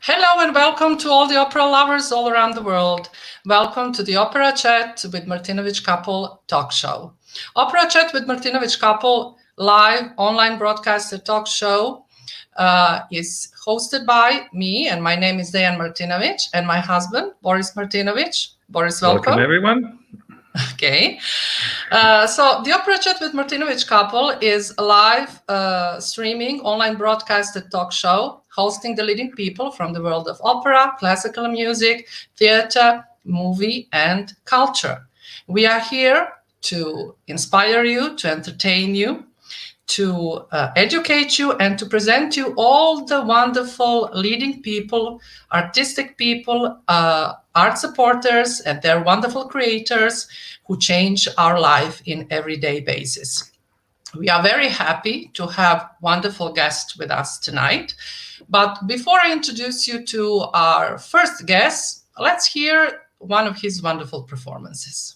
Hello and welcome to all the opera lovers all around the world. Welcome to the Opera Chat with Martinovich Couple talk show. Opera Chat with Martinovich Couple live online broadcasted talk show is hosted by me, and my name is Diane Martinovich, and my husband, Boris Martinovich. Boris, welcome. Welcome, everyone. Okay. So the Opera Chat with Martinovich Couple is a live streaming online broadcasted talk show hosting the leading people from the world of opera, classical music, theater, movie, and culture. We are here to inspire you, to entertain you, to educate you, and to present you all the wonderful leading people, artistic people, art supporters, and their wonderful creators who change our life in everyday basis. We are very happy to have wonderful guests with us tonight. But before I introduce you to our first guest, let's hear one of his wonderful performances.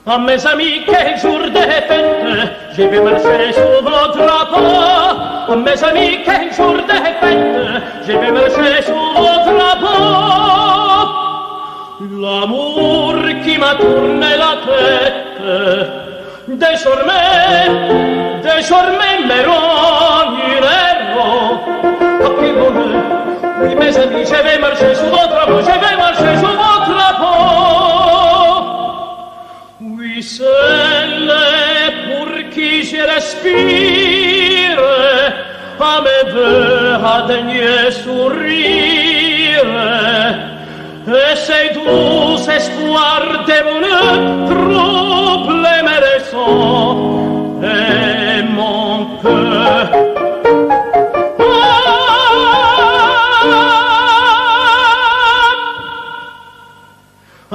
À mes amis, quel jour de fête, je vais marcher sous vos drapeaux. À mes amis, quel jour de fête, je vais marcher sous vos drapeaux. L'amour qui m'a tourné la tête, désormais me rend héros. Oh, quel bonheur, oui, mes amis, je vais marcher sous vos drapeaux, je vais marcher sous vos drapeaux. Oui, celle pour qui je respire, à mes voeux, à dernier sourire, et ces doux espoirs de bonheur troublent mes raisons et mon cœur.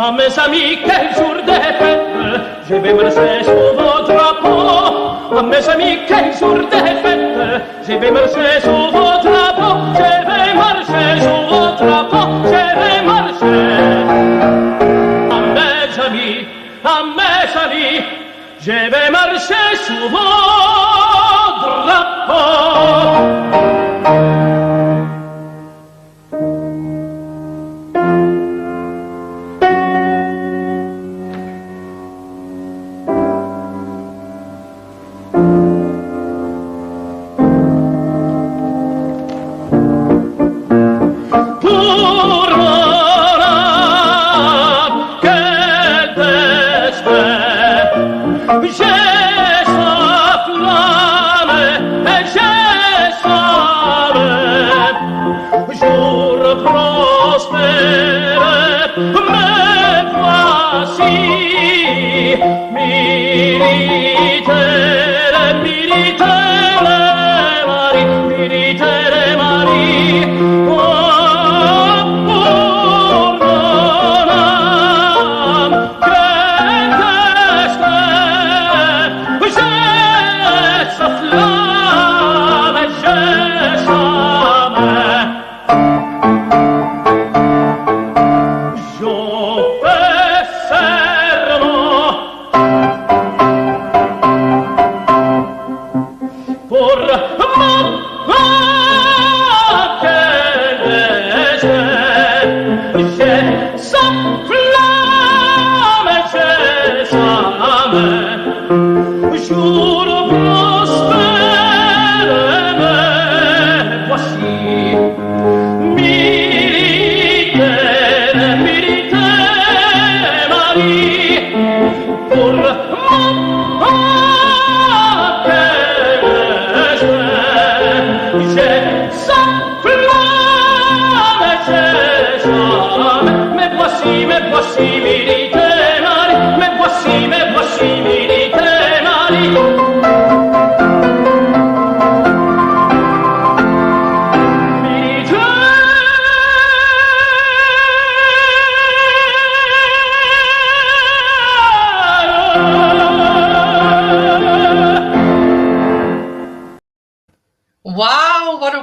À mes amis, quel jour de fête, je vais marcher sous vos drapeaux. À mes amis, quel jour de fête, je vais marcher sous vos drapeaux. Je vais marcher sous vos drapeaux, je vais marcher. À mes amis, je vais marcher sous vos drapeaux.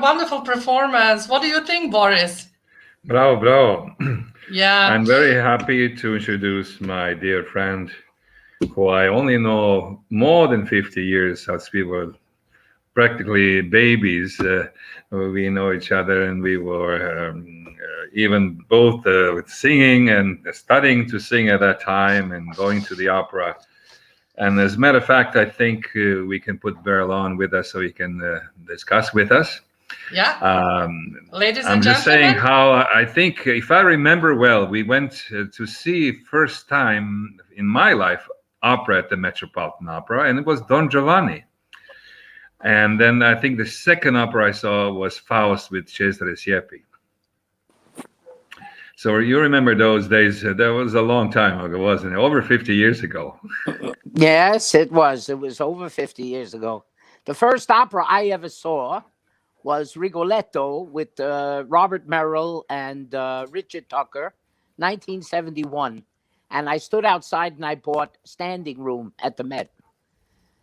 wonderful performance. What do you think, Boris? Bravo, bravo. Yeah. I'm very happy to introduce my dear friend, who I only know more than 50 years, as we were practically babies. We know each other, and we were even both singing and studying to sing at that time and going to the opera. And as a matter of fact, I think we can put Berle on with us so he can discuss with us. Yeah. Ladies and I'm just saying gentlemen. how I think, if I remember well, we went to see first time in my life opera at the Metropolitan Opera, and it was Don Giovanni. And then I think the second opera I saw was Faust with Cesare Siepi. So you remember those days? That was a long time ago, wasn't it? Over 50 years ago. Yes, it was. It was over 50 years ago. The first opera I ever saw was Rigoletto with Robert Merrill and Richard Tucker, 1971. And I stood outside and I bought standing room at the Met.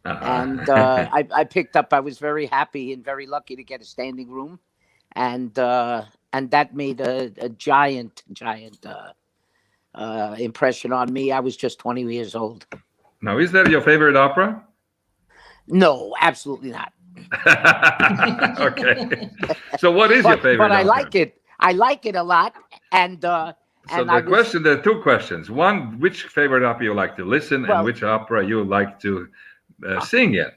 And I picked up, I was very happy and very lucky to get a standing room. And that made a giant impression on me. I was just 20 years old. Now, is that your favorite opera? No, absolutely not. Okay. So what is your favorite But I opera? like it. I like it a lot. And so there are two questions. One, which favorite opera you like to listen, and which opera you like to sing in?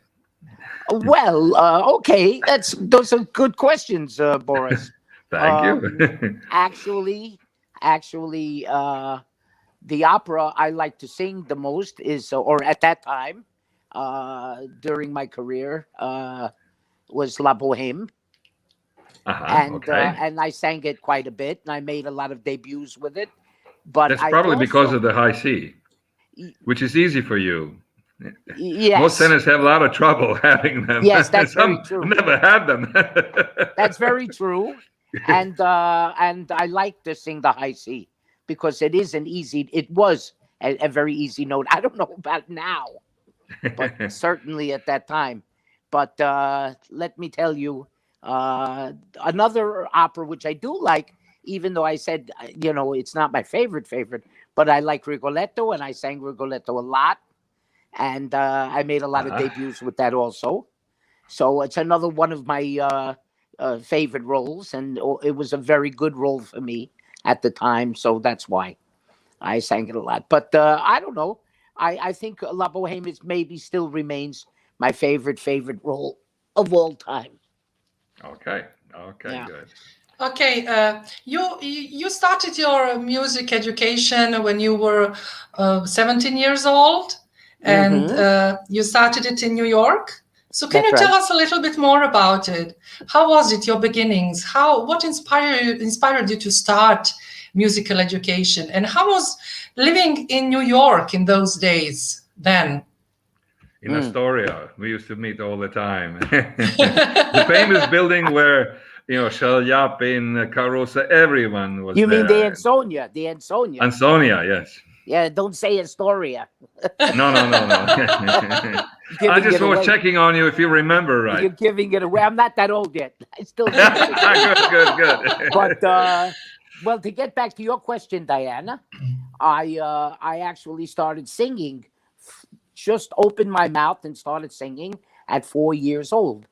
Well, okay. Those are good questions, Boris. Thank you. Actually, the opera I like to sing the most is, or at that time, during my career, was La Boheme. And I sang it quite a bit, and I made a lot of debuts with it. But that's probably because of the high C, which is easy for you. Yes. Most tenors have a lot of trouble having them. Yes, that's very true. Never had them. That's very true. And I like to sing the high C because it was a very easy note. I don't know about now, but certainly at that time. But let me tell you, another opera which I do like, even though I said, it's not my favorite, but I like Rigoletto, and I sang Rigoletto a lot. And I made a lot of debuts with that also. So it's another one of my favorite roles, and it was a very good role for me at the time. So that's why I sang it a lot. But I don't know. I think La Boheme maybe still remains my favorite role of all time. Okay, yeah. Good. Okay, you started your music education when you were 17 years old. And you started it in New York. So can you tell us a little bit more about it? How was it, your beginnings? What inspired you to start musical education? And how was living in New York in those days then? In Astoria, we used to meet all the time. The famous building where, Scagliappi, Caruso, everyone was You mean there. the Ansonia? Ansonia, yes. Yeah, don't say Astoria. No. I just was checking on you if you remember right. You're giving it away. I'm not that old yet. I still good. But well, to get back to your question, Diana, I actually started singing. Just opened my mouth and started singing at 4 years old,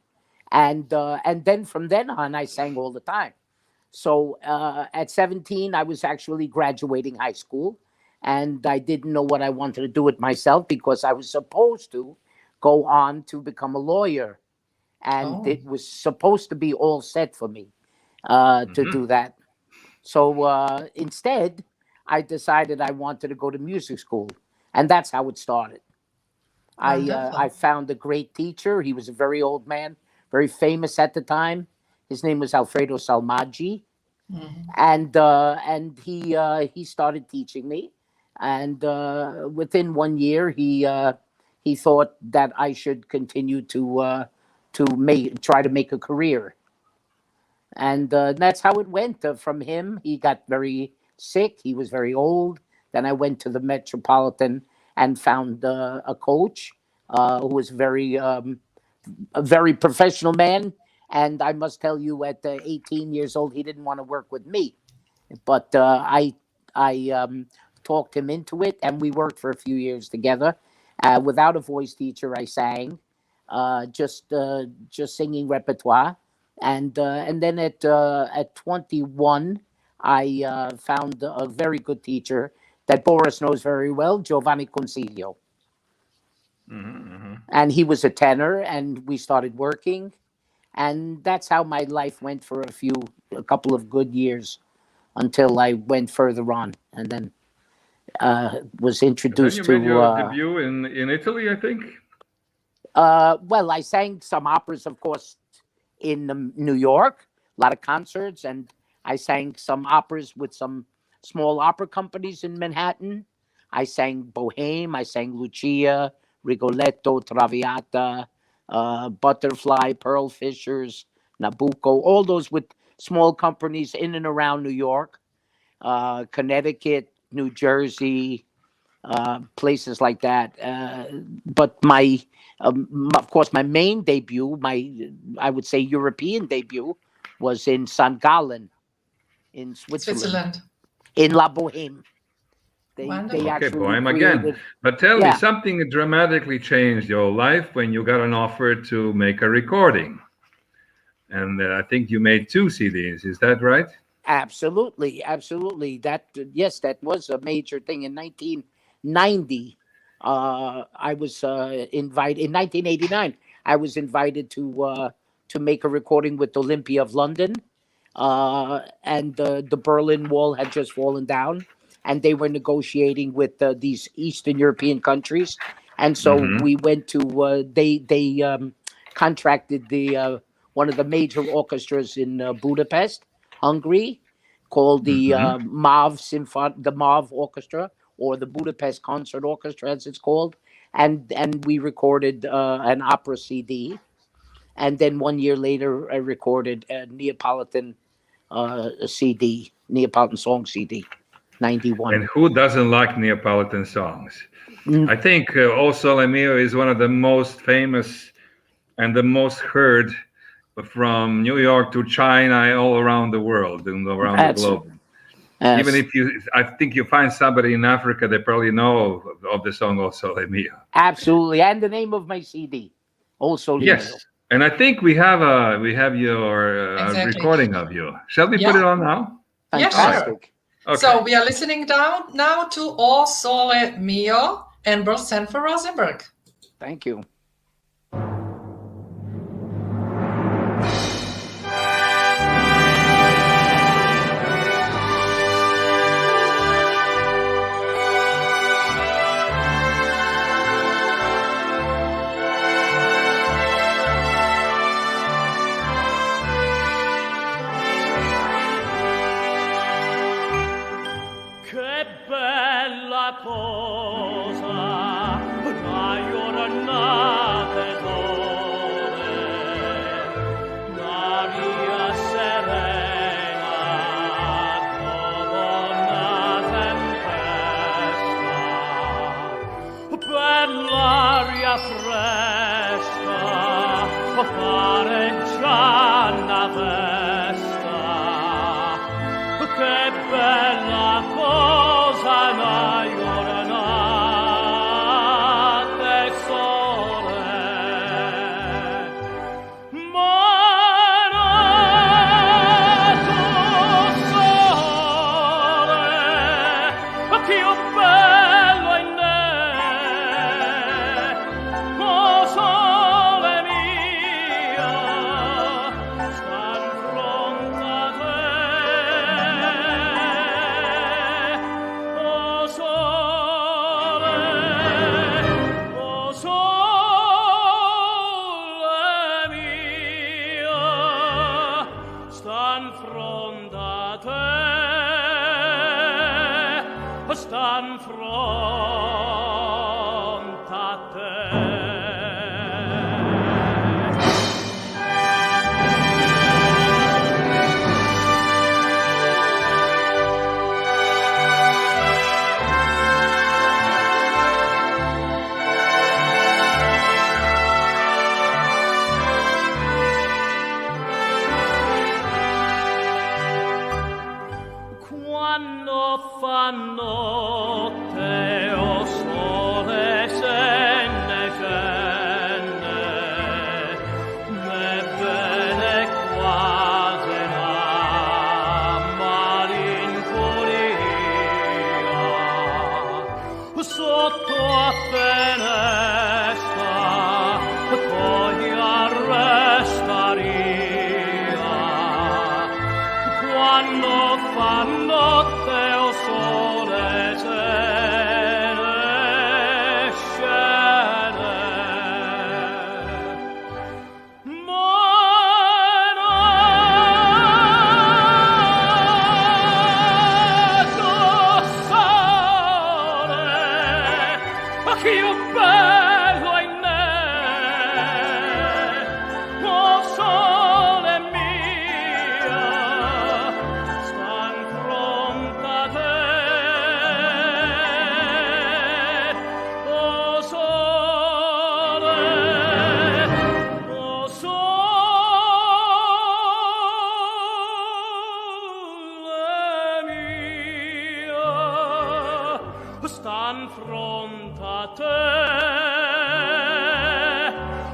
and then from then on, I sang all the time. So at 17, I was actually graduating high school. And I didn't know what I wanted to do with myself because I was supposed to go on to become a lawyer. And it was supposed to be all set for me to do that. So instead, I decided I wanted to go to music school. And that's how it started. I found a great teacher. He was a very old man, very famous at the time. His name was Alfredo Salmaggi. And he started teaching me. And within 1 year, he thought that I should continue to try to make a career. And that's how it went. From him, he got very sick. He was very old. Then I went to the Metropolitan and found a coach who was a very professional man. And I must tell you, at 18 years old, he didn't want to work with me. But I talked him into it, and we worked for a few years together. Without a voice teacher, I sang, just singing repertoire, and then at 21, I found a very good teacher that Boris knows very well, Giovanni Consiglio. And he was a tenor, and we started working, and that's how my life went for a couple of good years until I went further on, and then was introduced and then you to. made your debut in Italy, I think. Well, I sang some operas, of course, in New York, a lot of concerts, and I sang some operas with some small opera companies in Manhattan. I sang Bohème, I sang Lucia, Rigoletto, Traviata, Butterfly, Pearl Fishers, Nabucco, all those with small companies in and around New York, Connecticut, New Jersey, places like that. But of course, my main debut, I would say European debut, was in St. Gallen in Switzerland. In La Bohème. They actually Bohème again. But tell me, something dramatically changed your life when you got an offer to make a recording. And I think you made 2 CDs. Is that right? Absolutely. That was a major thing. In 1990, I was invited. In 1989, I was invited to make a recording with Olympia of London, and the Berlin Wall had just fallen down, and they were negotiating with these Eastern European countries, and so we went to. They contracted one of the major orchestras in Budapest, Hungary, called the MÁV Orchestra, or the Budapest Concert Orchestra, as it's called, and we recorded an opera CD, and then 1 year later I recorded a Neapolitan CD, Neapolitan song CD, 91. And who doesn't like Neapolitan songs? I think O Sole Mio is one of the most famous and the most heard from New York to China, all around the world and around the globe. Even if I think you find somebody in Africa, they probably know of the song O Sole Mio. Absolutely, and the name of my CD, O Sole Mio. Yes, and I think we have your recording of you. Shall we put it on now? Fantastic. Okay. So we are listening down now to O Sole Mio and Berle Sanford Rosenberg. Thank you.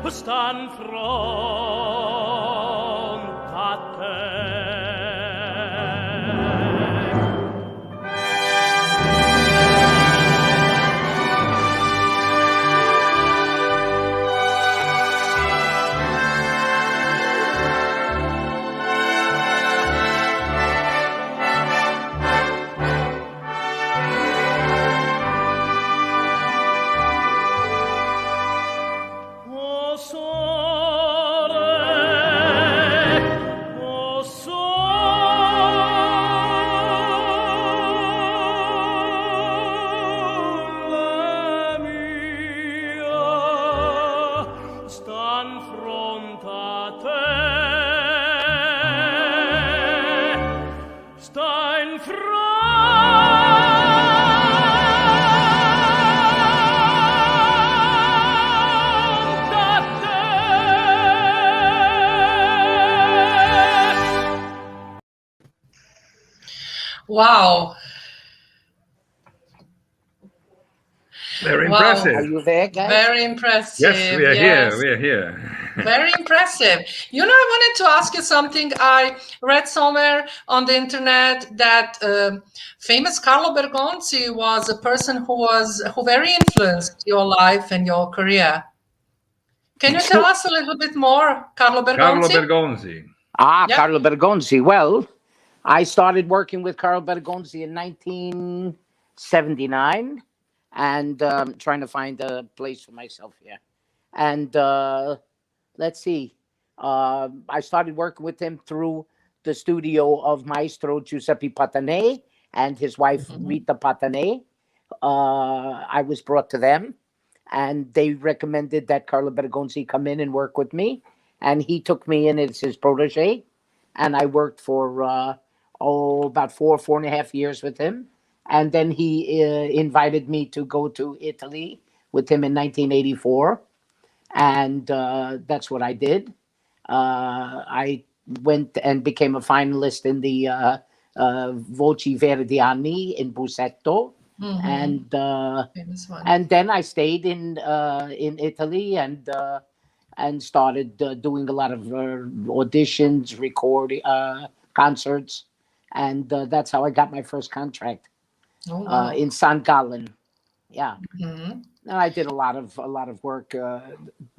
stan fronte a te. Wow. Very Wow. impressive. Are you there, guys? Very impressive. Yes, we are here. We are here. Very impressive. You know, I wanted to ask you something. I read somewhere on the internet that famous Carlo Bergonzi was a person who very influenced your life and your career. Can you tell us a little bit more, Carlo Carlo Bergonzi? Bergonzi. Yeah. Carlo Bergonzi. Well, I started working with Carlo Bergonzi in 1979, and trying to find a place for myself here. And let's see, I started working with him through the studio of Maestro Giuseppe Patanè and his wife Rita Patanè. I was brought to them, and they recommended that Carlo Bergonzi come in and work with me, and he took me in as his protege, and I worked for about 4.5 years with him, and then he invited me to go to Italy with him in 1984, and that's what I did. I went and became a finalist in the Voci Verdiani in Bussetto, and then I stayed in Italy and started doing a lot of auditions, recording, concerts, and that's how I got my first contract in St. Gallen. Yeah. And I did a lot of work,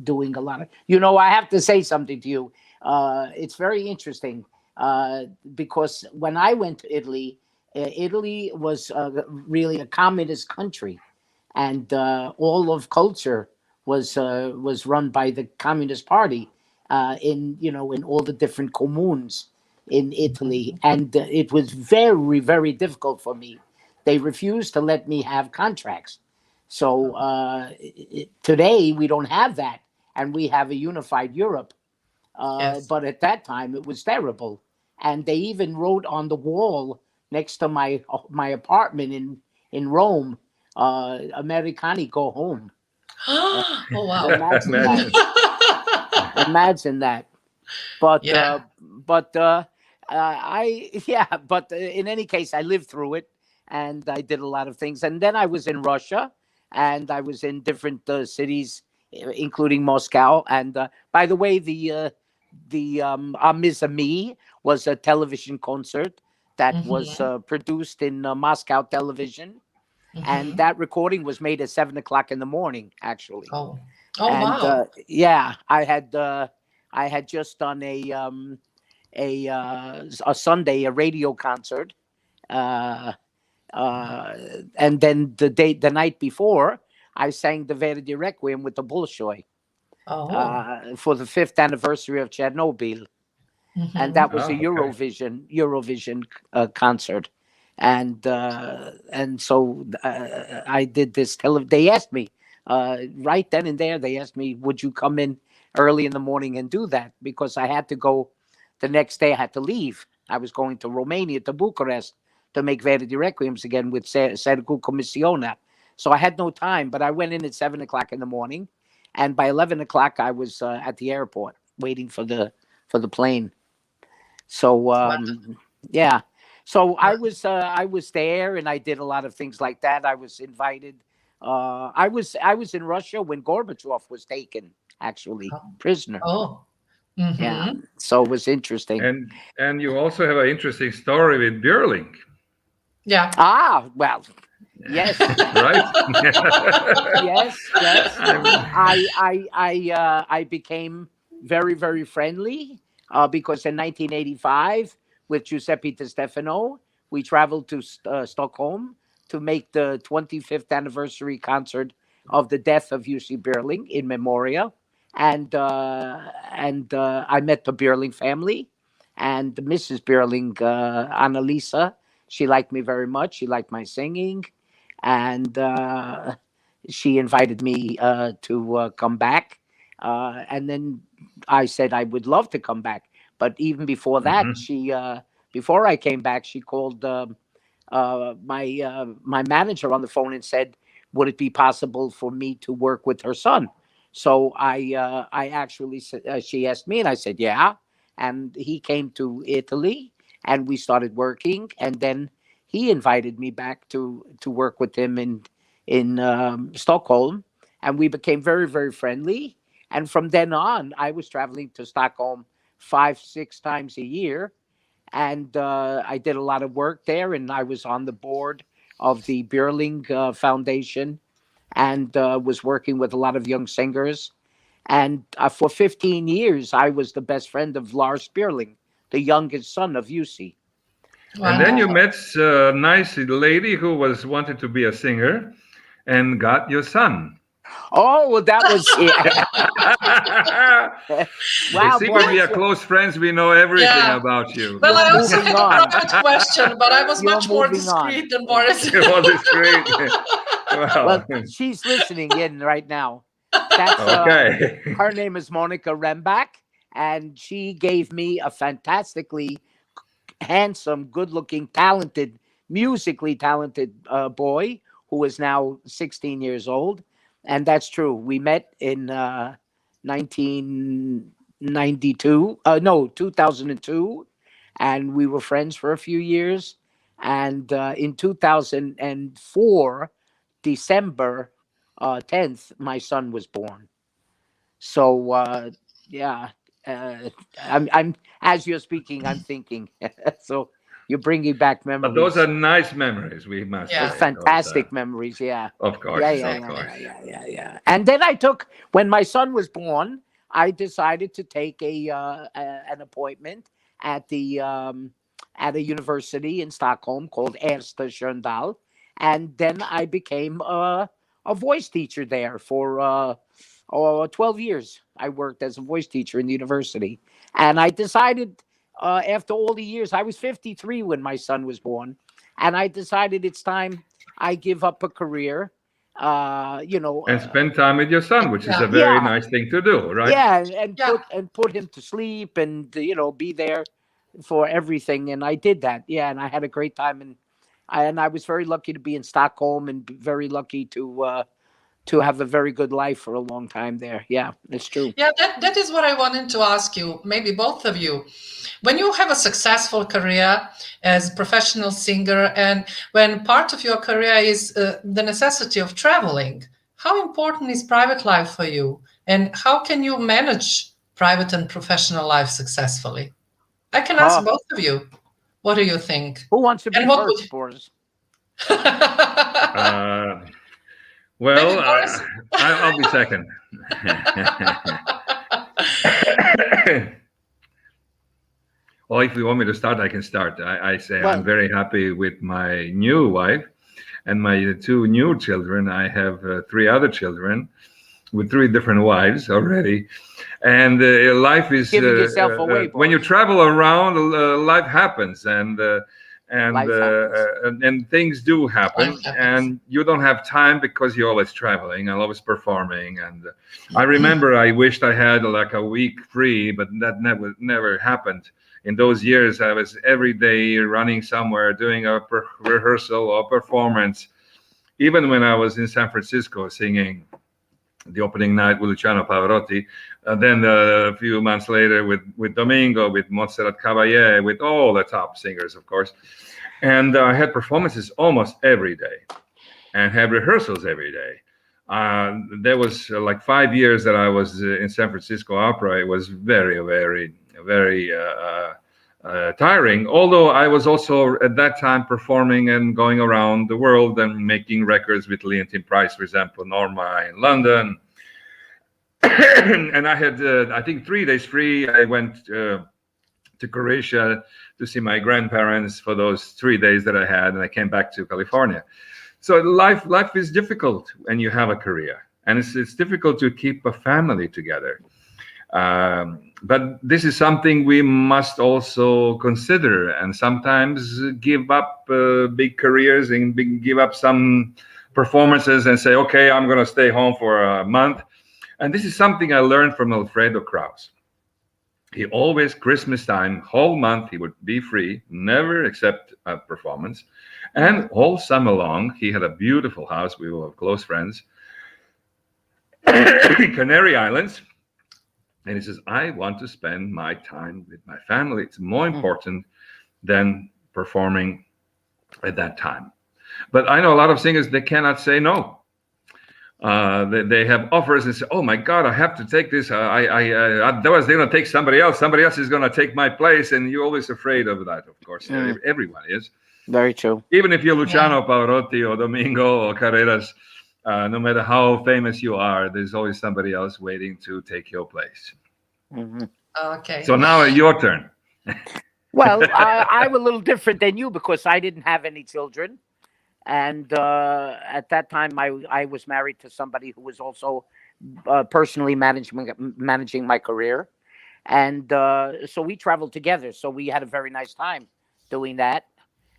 doing a lot of. I have to say something to you. It's very interesting because when I went to Italy, Italy was really a communist country, and all of culture was run by the Communist Party in all the different communes in Italy, and it was very, very difficult for me. They refused to let me have contracts. So today we don't have that, and we have a unified Europe. Yes. But at that time it was terrible, and they even wrote on the wall next to my apartment in Rome, "Americani, go home." Oh wow! Imagine that. But Yeah. but in any case, I lived through it, and I did a lot of things. And then I was in Russia, and I was in different cities, including Moscow. And by the way, the Mes Amis was a television concert that was produced in Moscow television, and that recording was made at 7 o'clock in the morning, actually. Oh And wow! yeah, I had just done a Sunday, a radio concert, and then the night before, I sang the Verdi Requiem with the Bolshoi for the 5th anniversary of Chernobyl, and that was a Eurovision concert, and so I did this. They asked me right then and there. They asked me, "Would you come in early in the morning and do that?" Because I had to go the next day. I had to leave. I was going to Romania, to Bucharest, to make Verdi Requiems again with Sergiu Commissiona. So I had no time, but I went in at 7 o'clock in the morning, and by 11 o'clock I was at the airport waiting for the plane. So yeah, so I was there, and I did a lot of things like that. I was invited. I was in Russia when Gorbachev was taken, actually, prisoner. Oh. Mm-hmm. Yeah, so it was interesting. And you also have an interesting story with Berle. Yeah. Well, yes. Right? Yes. I became very, very friendly because in 1985, with Giuseppe Di Stefano, we traveled to Stockholm to make the 25th anniversary concert of the death of UC Berling in Memoria, and I met the Berling family and Mrs. Berling, Annalisa. She liked me very much. She liked my singing, and she invited me to come back. And then I said I would love to come back. But even before that, before I came back, she called my manager on the phone and said, "Would it be possible for me to work with her son?" So I actually said, she asked me, and I said, "Yeah." And he came to Italy, and we started working, and then he invited me back to work with him in Stockholm, and we became very, very friendly. And from then on, I was traveling to Stockholm 5-6 times a year, and I did a lot of work there. And I was on the board of the Berling Foundation, and was working with a lot of young singers. And for 15 years, I was the best friend of Lars Berling, the youngest son of Jussi. And then you met a nice lady who wanted to be a singer and got your son. Oh, well, that was Wow, see, when we are close friends, we know everything about you. Well, I also had a private question, but I was much more discreet than Boris. More discreet. Well, she's listening in right now. That's okay. Her name is Monica Rembach, and she gave me a fantastically handsome, good-looking, talented, musically talented boy who is now 16 years old. And that's true. We met in 2002, and we were friends for a few years. And in 2004, December 10th, my son was born. So yeah, I'm as you're speaking, I'm thinking. So you're bringing back memories. But those are nice memories, we must say. Fantastic memories, yeah. Of course, yeah. And then when my son was born, I decided to take an appointment at a university in Stockholm called Ersta Sköndal, and then I became a voice teacher there for 12 years. I worked as a voice teacher in the university, and I decided after all the years, I was 53 when my son was born, and I decided it's time I give up a career, and spend time with your son, which is a very nice thing to do, right? Yeah, and put him to sleep, and be there for everything. And I did that, and I had a great time, and I was very lucky to be in Stockholm, and very lucky to have a very good life for a long time there. Yeah, it's true. Yeah, that is what I wanted to ask you, maybe both of you. When you have a successful career as a professional singer, and when part of your career is the necessity of traveling, how important is private life for you? And how can you manage private and professional life successfully? I can ask both of you. What do you think? Who wants to be first, Boris? Well, I'll be second. Well, if you want me to start, I can start. I say I'm very happy with my new wife and my 2 new children. I have 3 other children with 3 different wives already. And life is giving yourself away, when you travel around, life happens, and things do happen, and you don't have time because you're always traveling and always performing. And I remember I wished I had like a week free, but that never happened. In those years, I was every day running somewhere, doing a rehearsal or performance. Even when I was in San Francisco singing the opening night with Luciano Pavarotti, then a few months later with Domingo, with Montserrat Caballé, with all the top singers, of course. And I had performances almost every day and had rehearsals every day. there was like 5 years that I was in San Francisco Opera. It was very, very, very tiring. Although I was also at that time performing and going around the world and making records with Leontyne Price, for example, Norma in London. And I had, I think, 3 days free. I went to Croatia to see my grandparents for those 3 days that I had, and I came back to California. So life is difficult when you have a career, and it's difficult to keep a family together. But this is something we must also consider, and sometimes give up big careers and give up some performances and say, okay, I'm going to stay home for a month. And this is something I learned from Alfredo Kraus. He always, Christmas time, whole month, he would be free, never accept a performance. And all summer long, he had a beautiful house. We were close friends. Canary Islands. And he says, I want to spend my time with my family. It's more important than performing at that time. But I know a lot of singers, they cannot say no. They have offers and say, oh my God, I have to take this. Otherwise they're going to take somebody else. Somebody else is going to take my place. And you're always afraid of that, of course. Everyone is. Very true. Even if you're Luciano Pavarotti or Domingo or Carreras, no matter how famous you are, there's always somebody else waiting to take your place. Okay. So now your turn. Well, I'm a little different than you because I didn't have any children. And at that time, I was married to somebody who was also personally managing my career. And so we traveled together. So we had a very nice time doing that.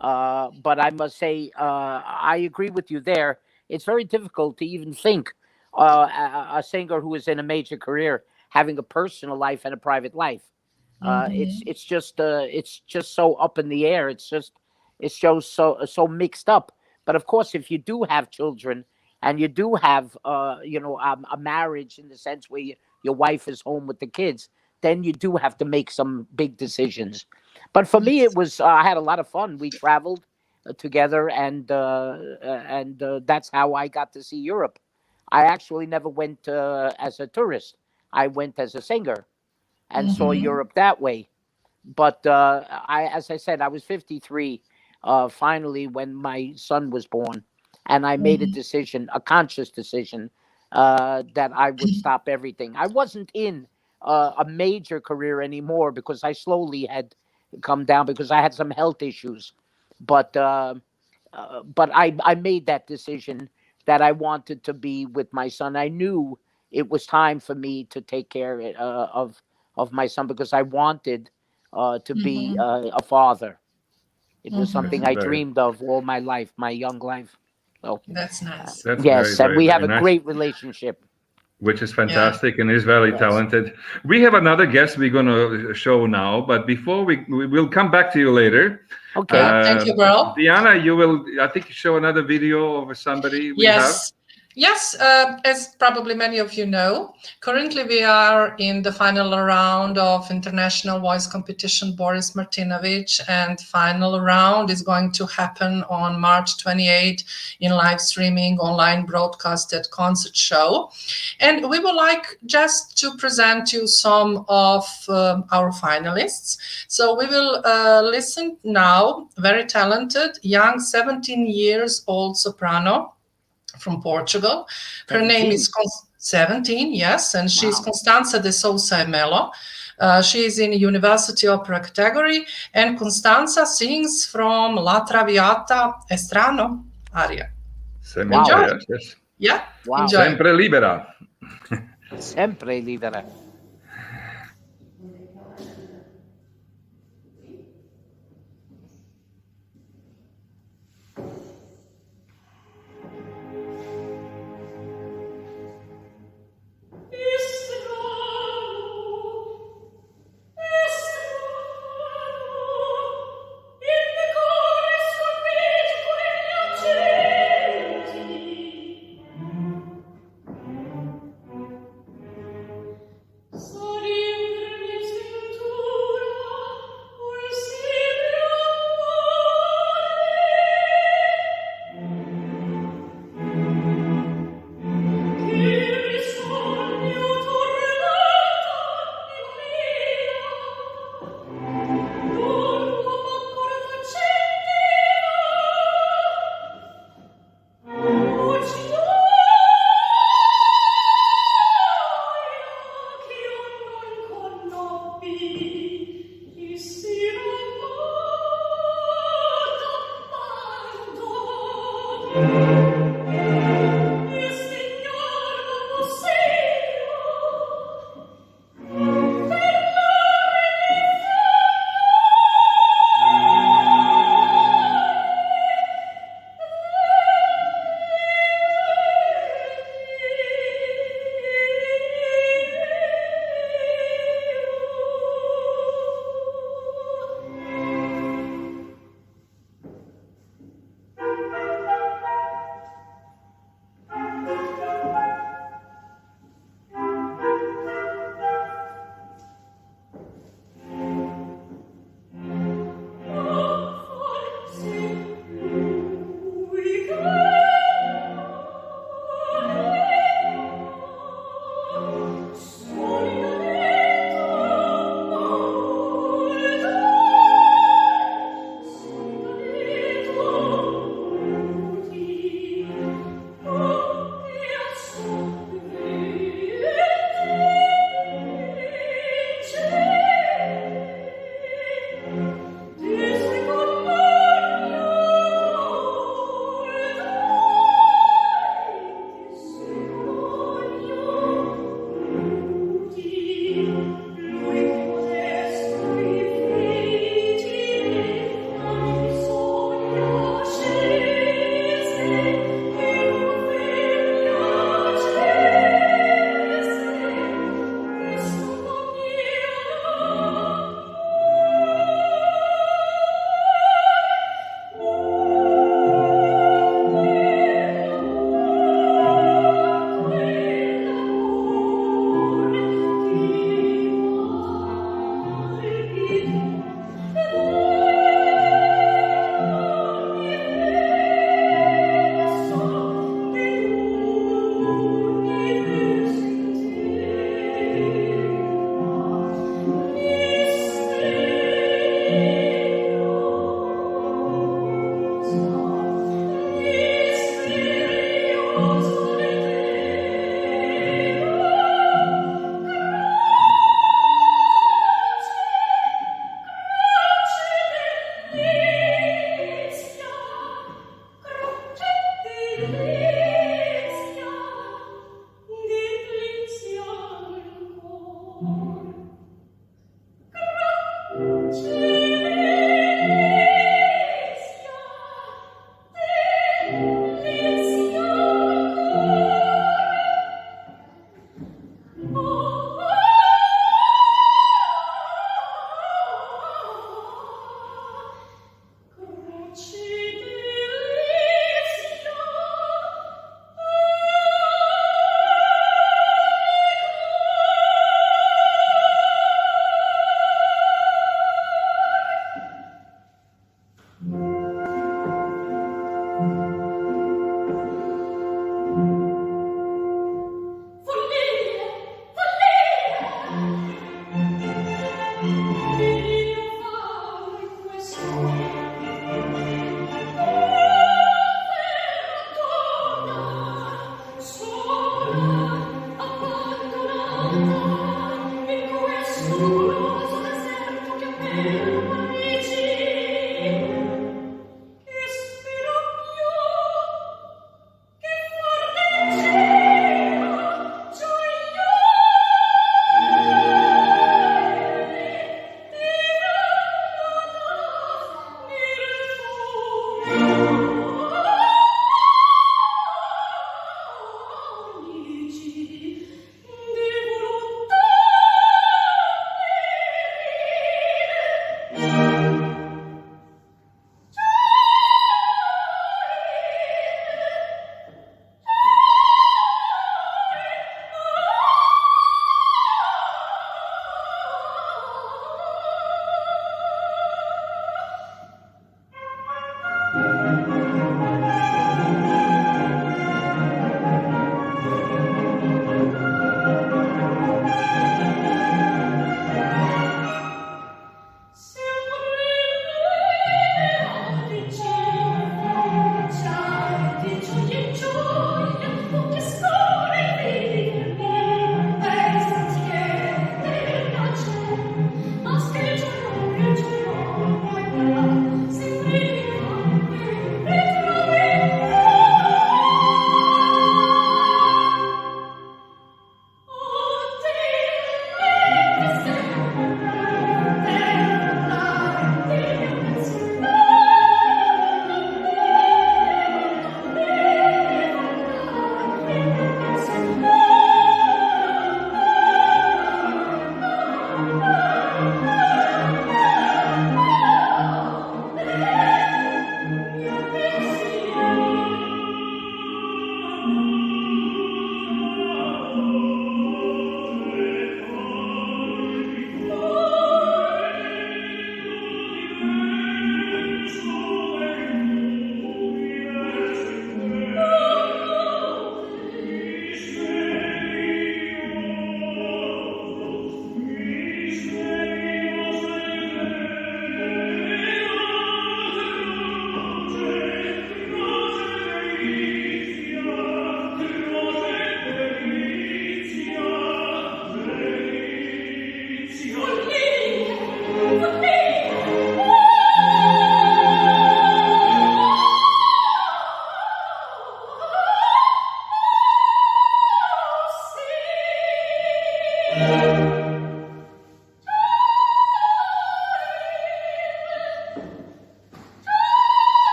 But I must say, I agree with you there. It's very difficult to even think a singer who is in a major career having a personal life and a private life. It's just so up in the air. It's so mixed up. But of course, if you do have children and you do have a marriage in the sense where your wife is home with the kids, then you do have to make some big decisions. But for me, it was I had a lot of fun. We traveled together, and that's how I got to see Europe. I actually never went as a tourist. I went as a singer and saw Europe that way. But as I said, I was 53 finally when my son was born, and I made a decision, a conscious decision, that I would stop everything. I wasn't in a major career anymore because I slowly had come down because I had some health issues. But I made that decision that I wanted to be with my son. I knew it was time for me to take care of my son because I wanted to be a father. It was something I dreamed of all my life, my young life. So that's nice. That's yes, very, and we very have a nice. great relationship. Which is fantastic and is very talented. We have another guest we're going to show now, but before we will come back to you later. Okay. Thank you, Berle. Diana, you will, I think, show another video of somebody we have. Yes, as probably many of you know, currently we are in the final round of international voice competition Boris Martinovich, and final round is going to happen on March 28 in live streaming, online broadcasted concert show. And we would like just to present you some of our finalists. So we will listen now, very talented, young 17 years old soprano from Portugal. Her 17. name is 17, yes, and she's Constanza de Sousa Melo. She is in University Opera category, and Constanza sings from La Traviata Estrano aria. Enjoy. Yes. Yeah, wow. enjoy. Sempre libera. Sempre libera.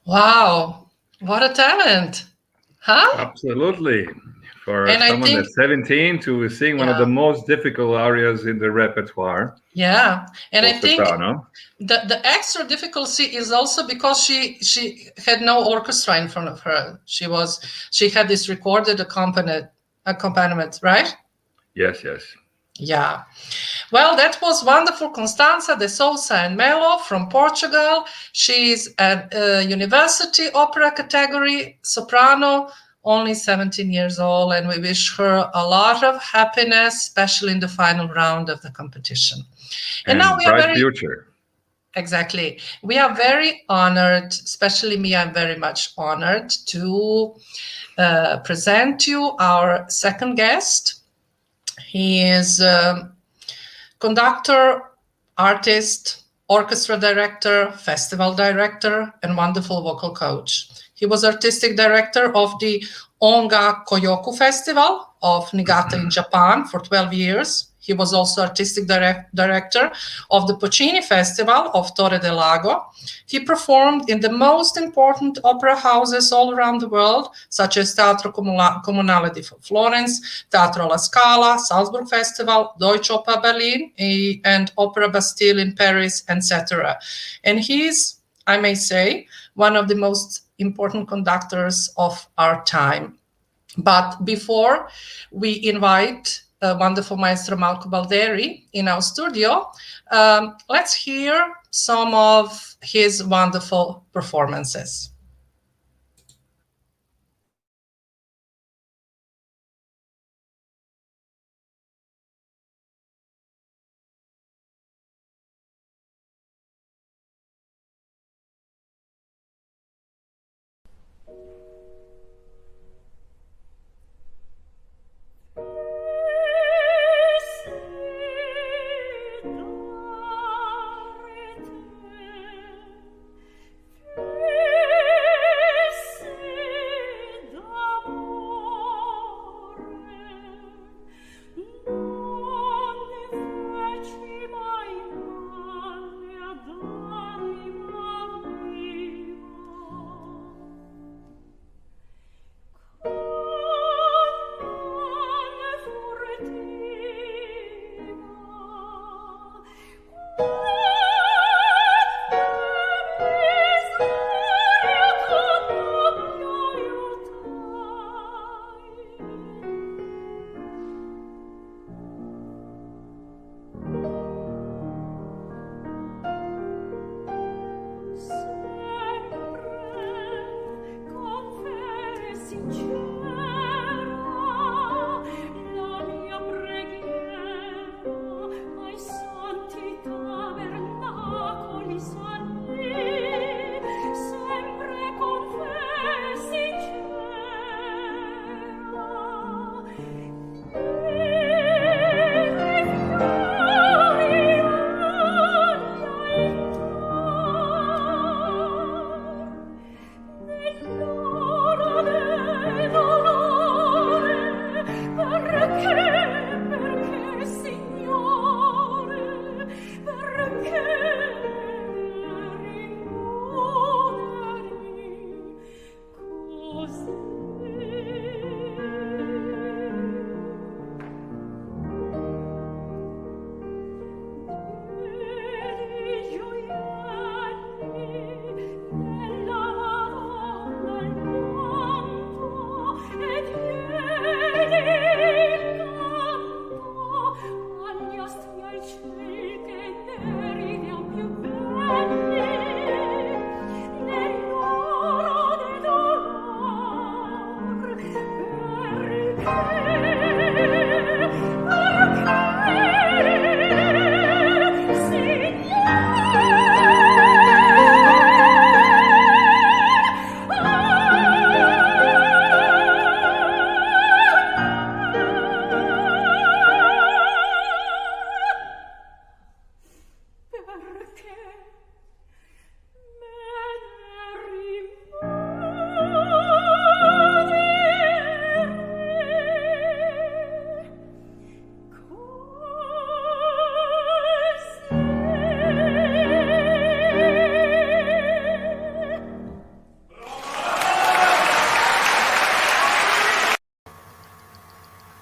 Wow, what a talent, huh? Absolutely. For And I someone think, that's 17 to sing one of the yeah, most difficult arias in the repertoire yeah, and for I think soprano. the extra difficulty is also because she had no orchestra in front of her. She had this recorded accompaniment, right? Yes, yes. Yeah. Well, that was wonderful. Constanza de Sousa and Melo from Portugal. She's at university opera category soprano, only 17 years old, and we wish her a lot of happiness, especially in the final round of the competition. And now And we are bright very future. exactly. We are very honored, especially me, I'm very much honored to present you our second guest. He is conductor, artist, orchestra director, festival director, and wonderful vocal coach. He was artistic director of the Onga Koyoku Festival of Niigata in Japan for 12 years. He was also artistic director of the Puccini Festival of Torre del Lago. He performed in the most important opera houses all around the world, such as Teatro Comunale di Florence, Teatro La Scala, Salzburg Festival, Deutsche Oper Berlin, and Opera Bastille in Paris, etc. And he's, I may say, one of the most important conductors of our time. But before we invite wonderful Maestro Marco Balderi in our studio, let's hear some of his wonderful performances.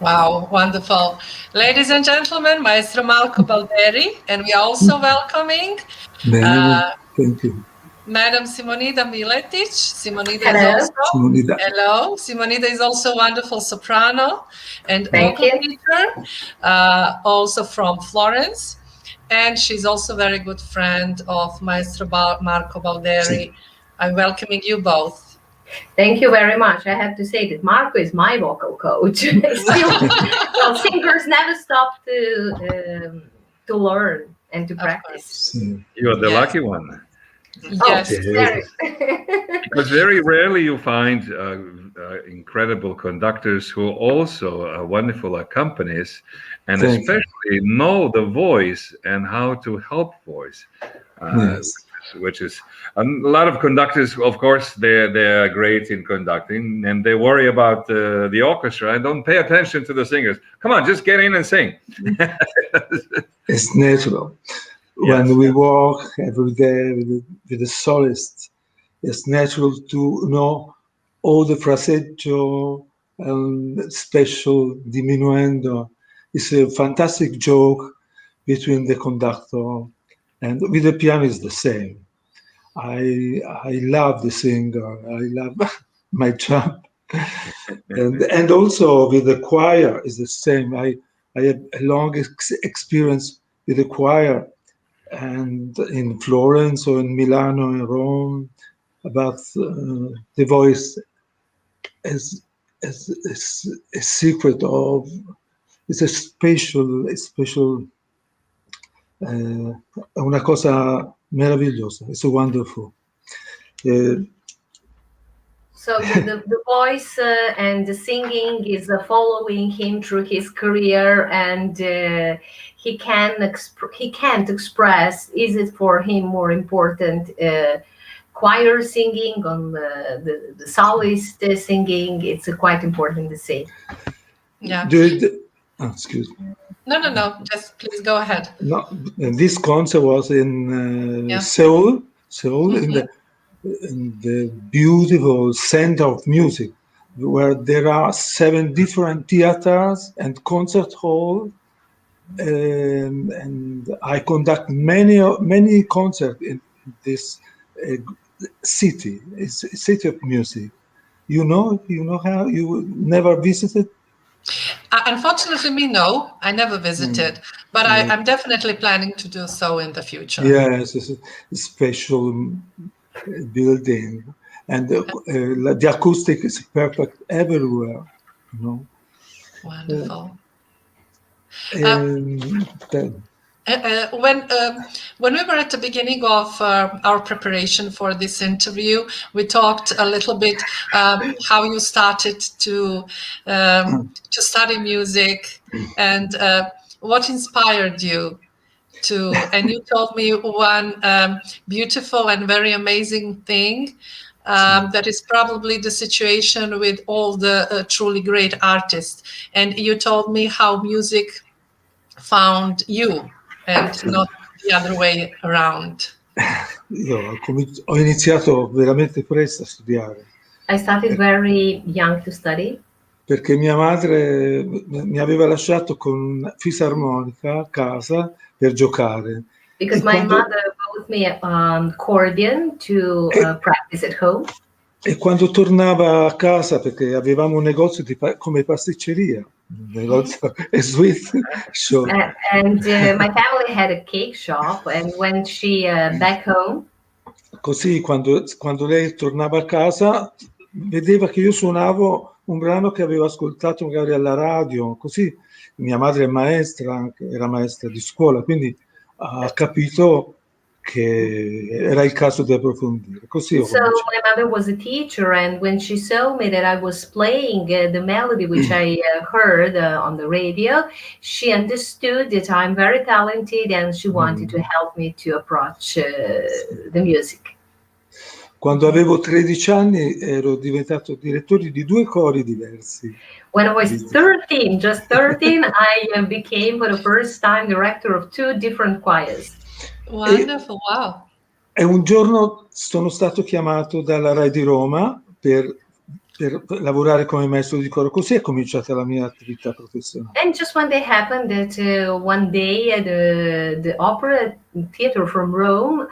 Wow, wonderful. Ladies and gentlemen, Maestro Marco Balderi, and we are also welcoming Thank you. Madam Simonida Miletic. Simonida Hello. is also Simonida. hello. Simonida is also a wonderful soprano and Thank vocal you. teacher, also from Florence, and she's also a very good friend of Maestro Marco Balderi. I'm welcoming you both. Thank you very much. I have to say that Marco is my vocal coach. Well, singers never stop to learn and to practice. You're the lucky one. Yes. Because very rarely you find incredible conductors who also are wonderful accompanist and especially know the voice and how to help voice. Which is a lot of conductors, of course, they're great in conducting and they worry about the orchestra and don't pay attention to the singers. Come on, just get in and sing. It's natural. Yes. When we work every day with the solist, it's natural to know all the frassetto and special diminuendo. It's a fantastic joke between the conductor and with the piano is the same. I love the singer. I love my job. and also with the choir is the same. I have a long experience with the choir and in Florence or in Milano and Rome about the voice as a secret of it's a special una cosa meravigliosa. It's wonderful. So the voice and the singing is following him through his career, and he can't express. Is it for him more important choir singing on the soloist singing? It's quite important to say. Yeah. Excuse me. No. Just please go ahead. No, this concert was in Seoul, in the beautiful center of music, where there are 7 different theaters and concert halls, and I conduct many concerts in this city. It's a city of music. You know how you never visited? Unfortunately, no, I never visited, but I'm definitely planning to do so in the future. Yes, it's a special building, and the acoustic is perfect everywhere. You know. Wonderful. When we were at the beginning of our preparation for this interview, we talked a little bit how you started to study music and what inspired you to. And you told me one beautiful and very amazing thing. That is probably the situation with all the truly great artists. And you told me how music found you and not the other way around. Io ho iniziato veramente presto a studiare. I started very young to study. Perché mia madre mi aveva lasciato con una fisarmonica a casa per giocare. Because my mother bought me an accordion to practice at home. E quando tornava a casa, perché avevamo un negozio come pasticceria, a sweet shop. And my family had a cake shop, and when she back home. Così quando lei tornava a casa, vedeva che io suonavo un brano che avevo ascoltato magari alla radio, così mia madre è maestra, era maestra di scuola, quindi ha capito che era il caso di approfondire. Così so my mother was a teacher, and when she saw me that I was playing the melody which I heard on the radio, she understood that I'm very talented and she wanted to help me to approach the music. Quando avevo 13 anni ero diventato direttore di 2 cori diversi. When I was 13, just 13, I became for the first time director of 2 different choirs. Wonderful, wow. E un giorno sono stato chiamato dalla Rai di Roma per per lavorare come maestro di coro. Così è cominciata la mia attività professionale. And just one day happened that one day the Opera Theater from Rome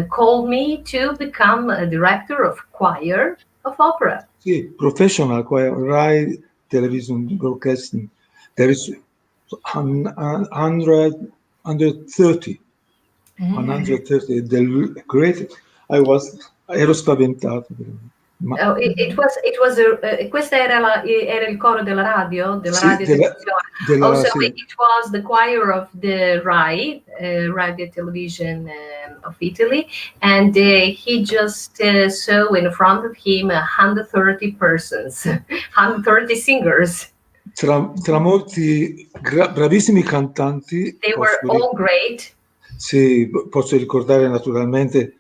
called me to become a director of choir of opera. Sì, professional choir, Rai Television Broadcasting. There is 130. 130. The great. Ero spaventato. Ma, Questa era il coro della radio, sì, televisione. Also, sì. it was the choir of the Rai, Radio Television of Italy, and he just saw in front of him 130 persons, 130 singers. Tra molti bravissimi cantanti. They were all great. Sì, posso ricordare naturalmente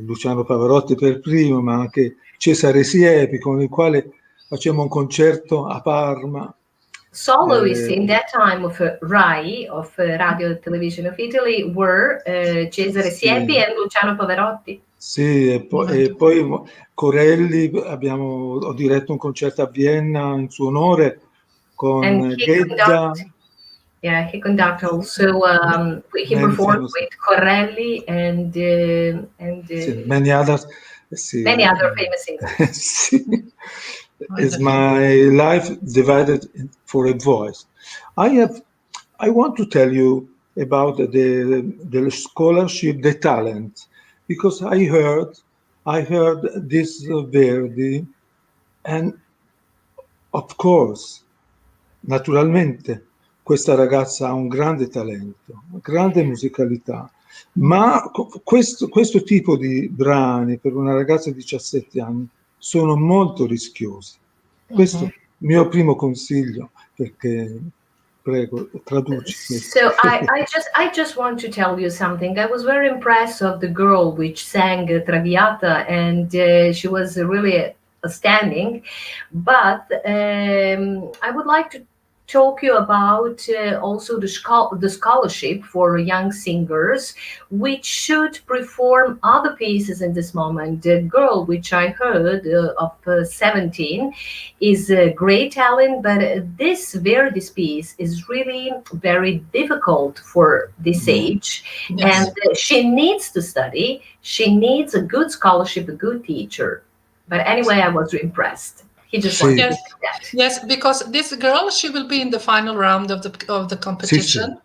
Luciano Pavarotti per primo, ma anche Cesare Siepi, con il quale facemmo un concerto a Parma. Soloists in that time of Rai, of Radio Television of Italy, were Cesare Siepi and Luciano Pavarotti. Sì, e poi Corelli, ho diretto un concerto a Vienna in suo onore con Ghedda. Yeah, he conducted also. He performed with Corelli and many others. Many other famous singers. Is my life divided for a voice? I want to tell you about the scholarship, the talent, because I heard this Verdi, and of course, naturalmente, questa ragazza ha un grande talento, grande musicalità, ma questo tipo di brani per una ragazza di 17 anni sono molto rischiosi. Questo è il mio primo consiglio, perché prego, traduci. So I just want to tell you something. I was very impressed of the girl which sang Traviata, and she was really outstanding. But I would like to talk you about also the scholarship for young singers, which should perform other pieces in this moment. The girl, which I heard of 17, is a great talent, but this piece is really very difficult for this age. Yes. And she needs to study. She needs a good scholarship, a good teacher. But anyway, I was impressed. He just wanted to say that. Yes, because this girl, she will be in the final round of the competition,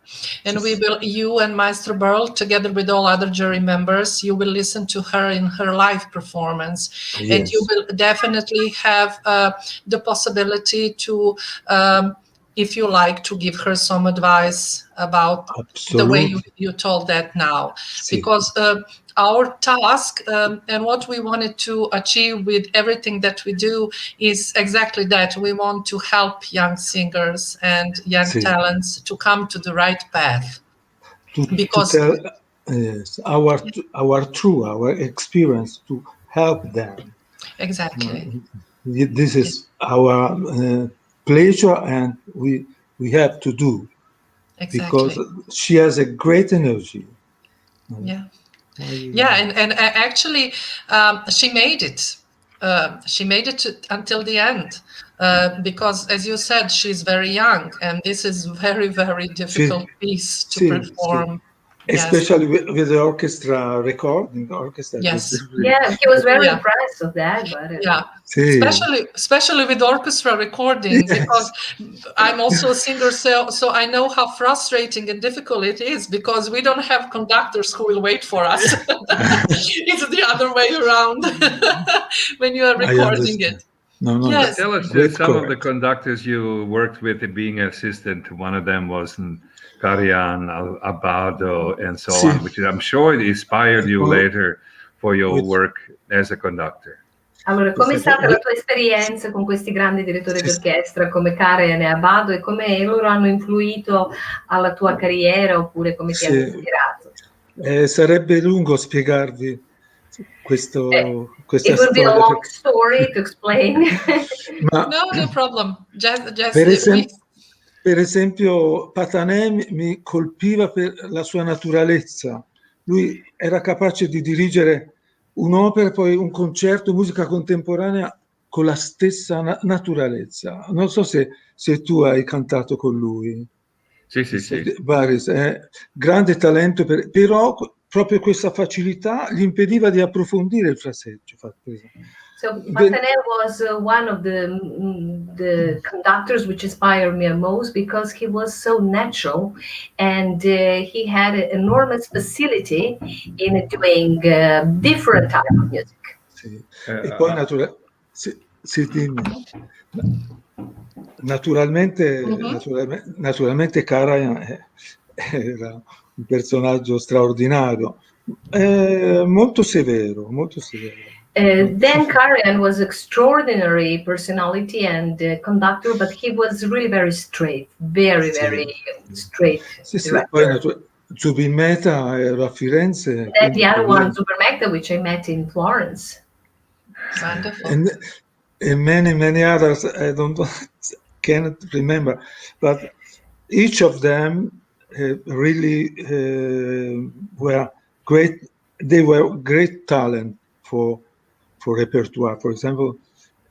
and we will, you and Maestro Berle, together with all other jury members, you will listen to her in her live performance, and you will definitely have the possibility to, if you like, to give her some advice about the way you told that now, because our task and what we wanted to achieve with everything that we do is exactly that. We want to help young singers and young talents to come to the right path. Because our experience to help them. Exactly. This is our pleasure, and we have to do. Because she has a great energy. And actually she made it. She made it until the end, because, as you said, she's very young, and this is very, very difficult piece to perform. Especially with the orchestra recording. Yes. Yeah, he was very impressed of that. But, especially with orchestra recording, because I'm also a singer, so I know how frustrating and difficult it is, because we don't have conductors who will wait for us. It's the other way around when you are recording it. No. Yes. Tell us some of the conductors you worked with being an assistant. One of them was Karian, Abado, and so on, which I'm sure it inspired you later for your work as a conductor. Allora, com'è stata la tua esperienza con questi grandi direttori d'orchestra come Karian e Abado, e come loro hanno influito alla tua carriera, oppure come ti hanno ispirato? Sarebbe lungo spiegarvi questa It would be a long story to explain. No problem. Per esempio, Patané mi colpiva per la sua naturalezza. Lui era capace di dirigere un'opera, poi un concerto, musica contemporanea con la stessa naturalezza. Non so se tu hai cantato con lui. Sì, sì, sì. Boris, grande talento, però proprio questa facilità gli impediva di approfondire il fraseggio. So Martinelli was one of the conductors which inspired me most because he was so natural, and he had an enormous facility in doing different type of music. Sì. E poi dimmi. Naturalmente Karajan era un personaggio straordinario, molto severo, molto severo. Dan Karajan was extraordinary personality and conductor, but he was really very straight, very straight. Sì, poi Zubin-Mehta ero a Firenze. And the other one, Zubin-Mehta, which I met in Florence. Wonderful. And many others I cannot remember, but each of them really were great. They were great talent for repertoire. For example,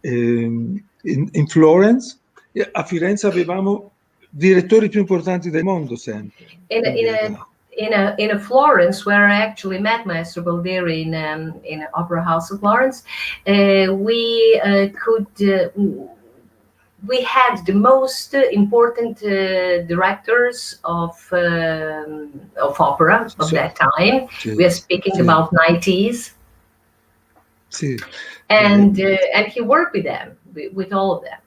in Florence, a Firenze avevamo direttori più importanti del mondo sempre. In a Florence, where I actually met Maestro Balderi in Opera House of Florence, we had the most important directors of opera of that time. We are speaking about 90s. And he worked with them, with all of them.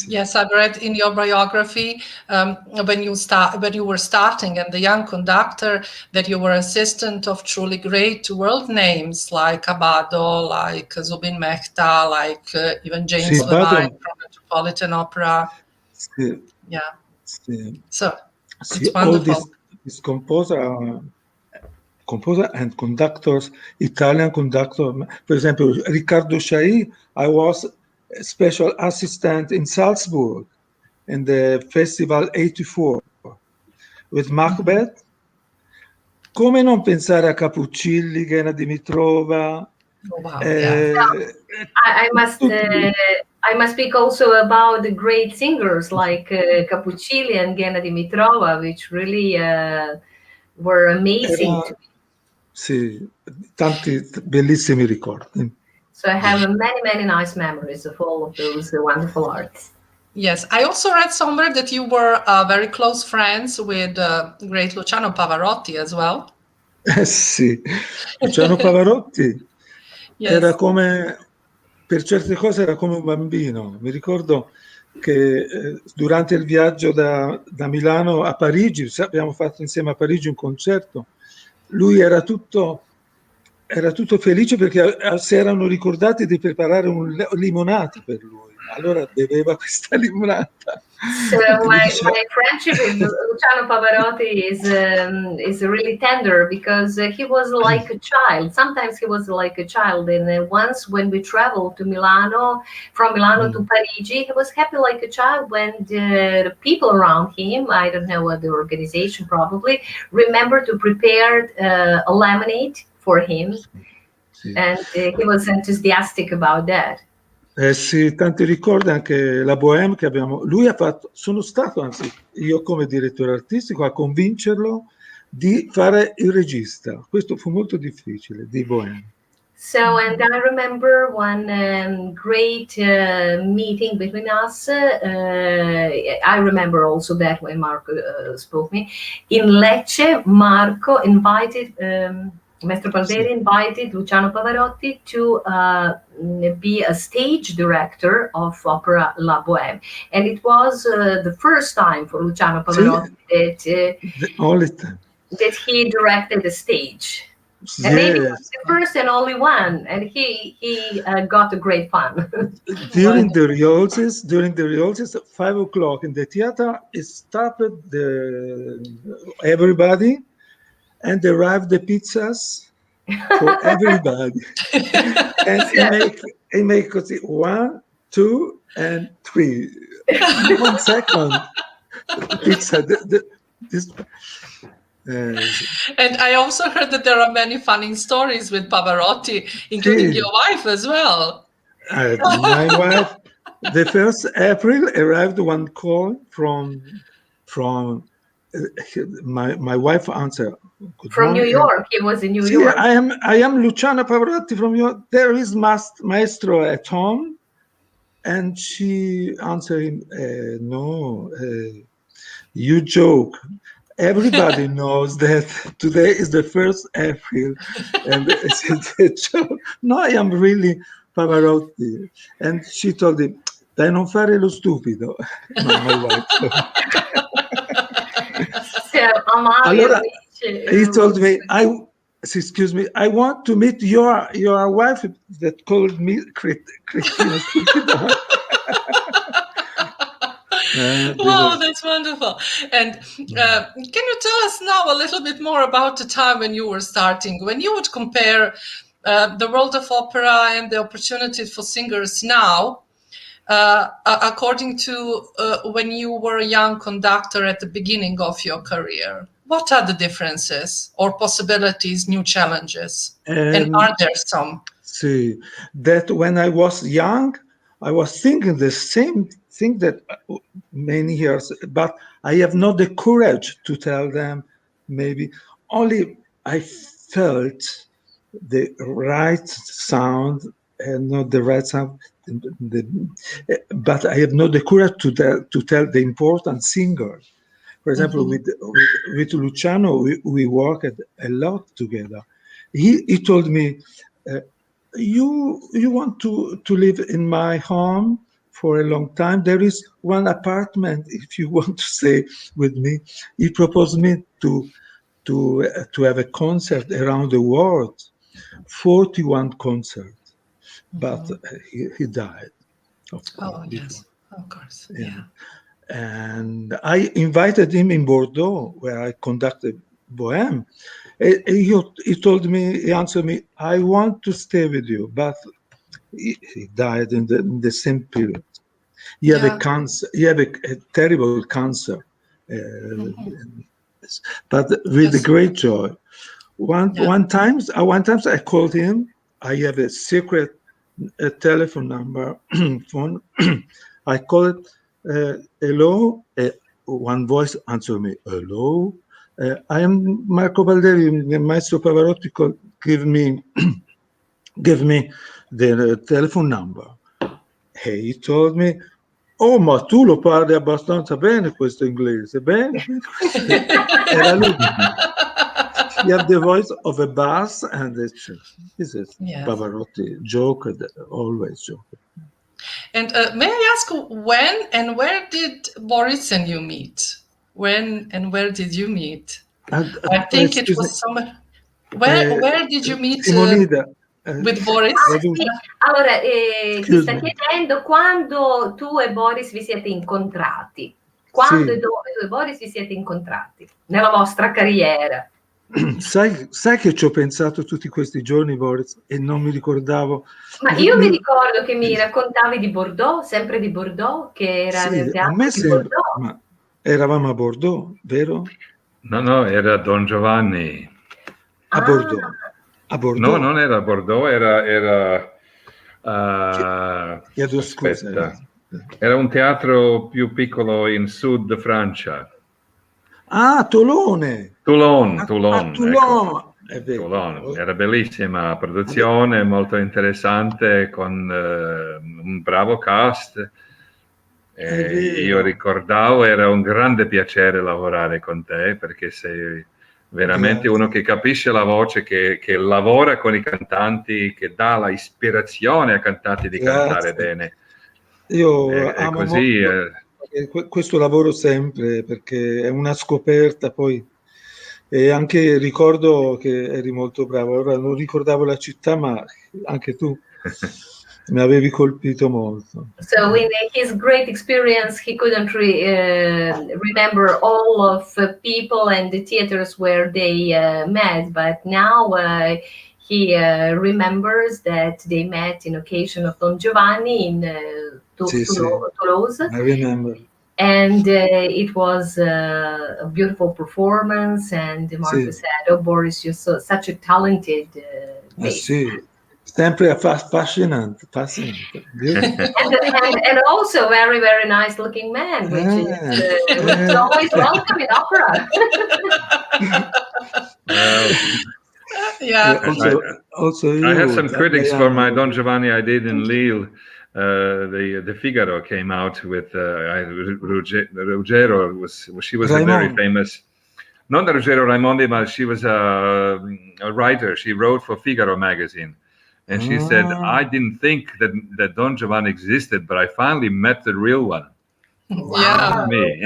Yes, I've read in your biography when you were starting and the young conductor that you were assistant of truly great world names like Abbado, like Zubin-Mehta, like even James Levine from Metropolitan Opera. Yeah. So it's wonderful. All these composer and conductors, Italian conductor. For example, Riccardo Chailly, I was a special assistant in Salzburg in the Festival 84 with Macbeth. Come non pensare a Capuccilli, Ghena Dimitrova? Oh, wow. I must speak also about the great singers like Capuccilli and Ghena Dimitrova, which really were amazing to me. Sì, tanti bellissimi ricordi. So I have many nice memories of all of those wonderful artists. Yes, I also read somewhere that you were very close friends with great Luciano Pavarotti as well. Sì, Luciano Pavarotti era come, per certe cose era come un bambino. Mi ricordo che durante il viaggio da Milano a Parigi, abbiamo fatto insieme a Parigi un concerto, lui era tutto felice perché si erano ricordati di preparare un limonata per lui. Allora beveva questa limonata. So my friendship with Luciano Pavarotti is really tender because he was like a child. Sometimes he was like a child, and once when we traveled to Milano, from Milano to Parigi, he was happy like a child when the people around him, I don't know what the organization probably, remembered to prepare a lemonade for him, and he was enthusiastic about that. Sì, tanti ricordi anche la Bohème che abbiamo. Lui ha fatto, sono stato, anzi, io come direttore artistico a convincerlo di fare il regista. Questo fu molto difficile, di Bohème. So, and I remember one great meeting between us. I remember also that when Marco spoke me. In Lecce, Marco invited, Maestro Balderi invited Luciano Pavarotti to be a stage director of Opera La Bohème. And it was the first time for Luciano Pavarotti that he directed a stage. And maybe it was the first and only one, and he got a great fun. During the rehearsals, at 5 o'clock in the theater, it stopped everybody, and arrived the pizzas for everybody. And he make 1, 2, and 3. 1 second. Pizza. And I also heard that there are many funny stories with Pavarotti, including your wife as well. My wife, the 1st April arrived one call from my wife answered. Good From New morning. York. He was in New See, York. I am Luciano Pavarotti from New York. There is Maestro at home. And she answered him, no, you joke. Everybody knows that today is the 1st April. And it's a joke. No, I am really Pavarotti. And she told him, dai non fare lo stupido. My wife. Allora, he told me, excuse me, I want to meet your wife that called me Cristina Stupido. Wow, that's wonderful. And can you tell us now a little bit more about the time when you were starting, when you would compare the world of opera and the opportunities for singers now, according to when you were a young conductor at the beginning of your career? What are the differences or possibilities, new challenges? And are there some? See, that when I was young, I was thinking the same thing that many years, but I have not the courage to tell them. Maybe only I felt the right sound and not the right sound, but I have not the courage to tell the important singer. For example, with Luciano, we worked a lot together. He told me, you want to live in my home for a long time? There is one apartment if you want to stay with me. He proposed me to have a concert around the world, 41 concerts, but he died. Yes, of course. Yeah. And I invited him in Bordeaux, where I conducted Bohème. He told me, he answered me, I want to stay with you, but he died in the same period. He had a cancer. He had a terrible cancer, but with a great joy. One time I called him. I have a secret telephone number phone. I called it. Hello. One voice answered me. Hello. I am Marco Balderi. Maestro Pavarotti give me the telephone number. He told me, oh, ma tu lo parli abbastanza bene questo inglese. Bene. Era lui. You have the voice of a bass, and this is Pavarotti joke, always joke. And may I ask, when and where did Boris and you meet? When and where did you meet? I think it was somewhere. Where did you meet with Boris? Sì. Allora, ti sta chiedendo quando tu e Boris vi siete incontrati. Quando e dove tu e Boris vi siete incontrati nella vostra carriera? Sai che ci ho pensato tutti questi giorni, Boris, e non mi ricordavo. Ma io mi ricordo che mi raccontavi di Bordeaux, sempre di Bordeaux, che era nel teatro di Bordeaux. Ma eravamo a Bordeaux, vero? No, era Don Giovanni. A Bordeaux. A Bordeaux. No, non era Bordeaux, era scusa. Era un teatro più piccolo in sud Francia. Ah, Toulon. Toulon. Ecco. Toulon. Era bellissima produzione, molto interessante, con un bravo cast. Io ricordavo, era un grande piacere lavorare con te, perché sei veramente uno che capisce la voce, che lavora con i cantanti, che dà la ispirazione ai cantanti di cantare bene. Io amo molto questo lavoro sempre, perché è una scoperta poi, e anche ricordo che eri molto bravo. Ora non ricordavo la città, ma anche tu mi avevi colpito molto. So in his great experience, he couldn't remember all of people and the theaters where they met, but now he remembers that they met in occasion of Don Giovanni in Toulouse. I remember. And it was a beautiful performance, and Marco said, oh, Boris, you're such a talented bass. Sempre fascinant. Beautiful. And also very, very nice looking man, which is always welcome in opera. Yeah. Also you, I had some critics for my Don Diane. Giovanni I did in Lille. The Figaro came out with Ruggero. She was a very Raimond. famous, not Ruggero Raimondi, but she was a writer. She wrote for Figaro magazine, and she said, "I didn't think that Don Giovanni existed, but I finally met the real one." Yeah. Me.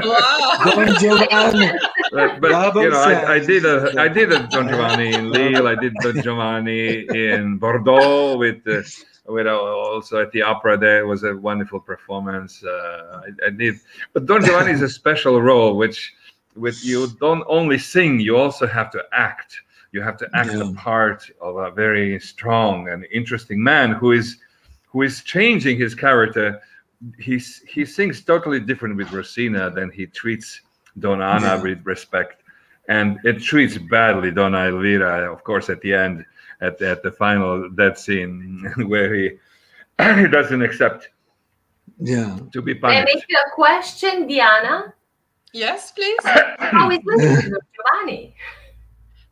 Wow. Don Giovanni. But I did a Don Giovanni in Lille. I did Don Giovanni in Bordeaux with also at the opera. There was a wonderful performance. I did, but Don Giovanni is a special role, which you don't only sing, you also have to act. You have to act the part of a very strong and interesting man who is changing his character. He sings totally different with Rosina than he treats Donna Anna with respect, and it treats badly Donna Elvira, of course, at the end, at the final death scene where he doesn't accept to be May I punished. make you a question, Diana? Yes, please. How is living with Don Giovanni?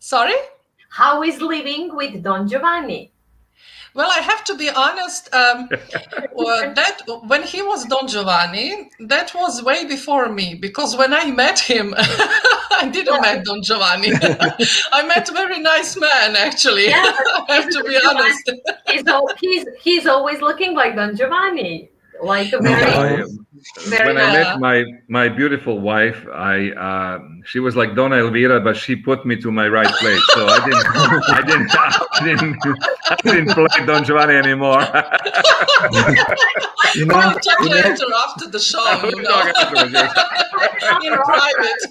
Sorry? How is living with Don Giovanni? Well, I have to be honest. That when he was Don Giovanni, that was way before me, because when I met him, I didn't met Don Giovanni. I met a very nice man, actually. Yeah, I have to be honest. He's always looking like Don Giovanni, like a very When I nice. met my beautiful wife, she was like Donna Elvira, but she put me to my right place. So I didn't play Don Giovanni anymore. We'll talk later after the show, in private.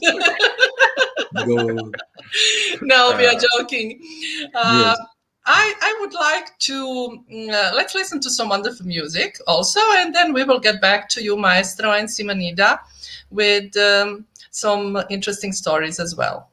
No, we are joking. I would like to let's listen to some wonderful music also, and then we will get back to you, Maestro and Simonida, with some interesting stories as well.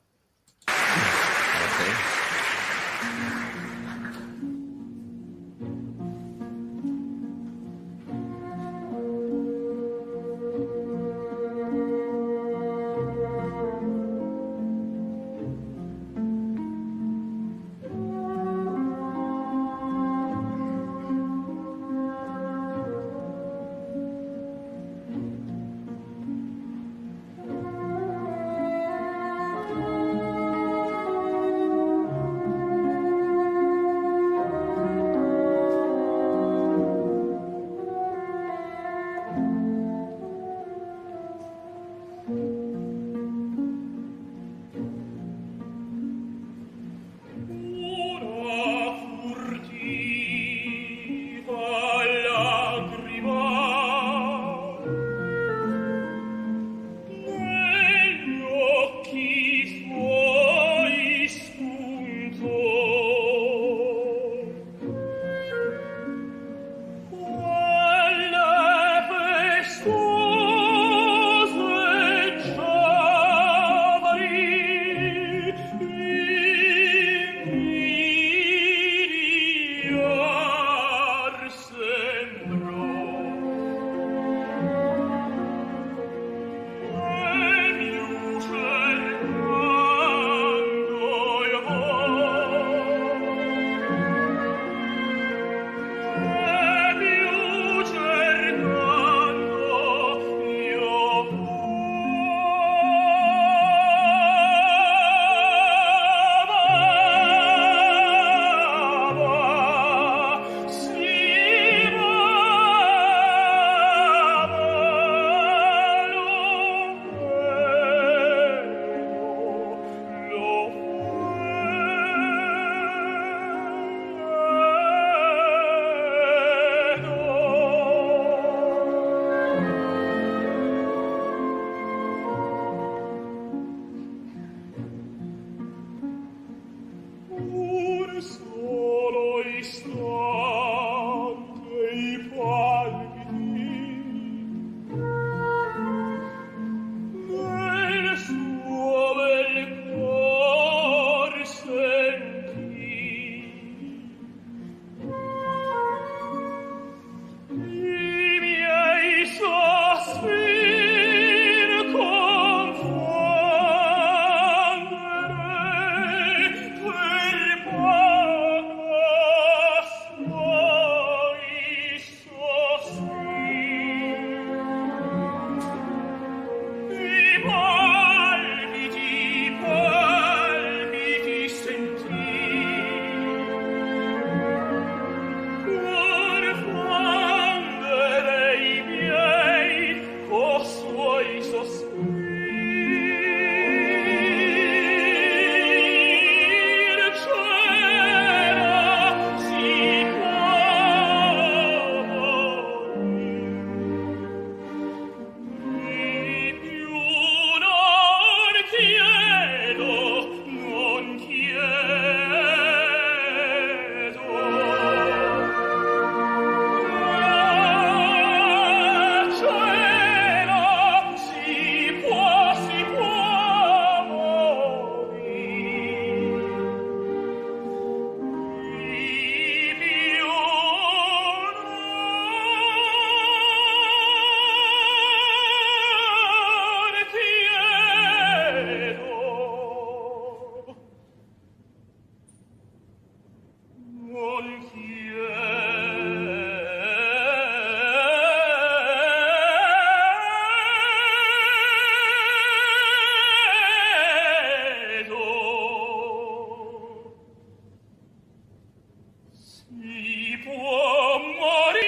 Si può morir,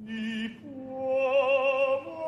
si può morir.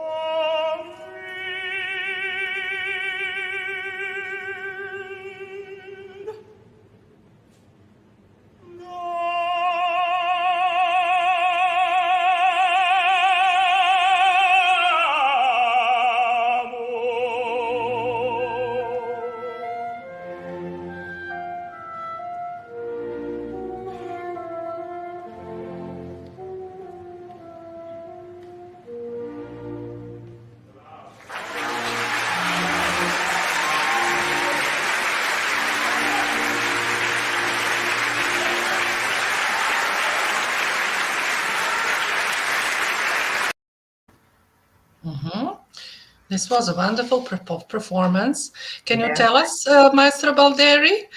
This was a wonderful performance. Can you Yeah. tell us, Maestro Balderi,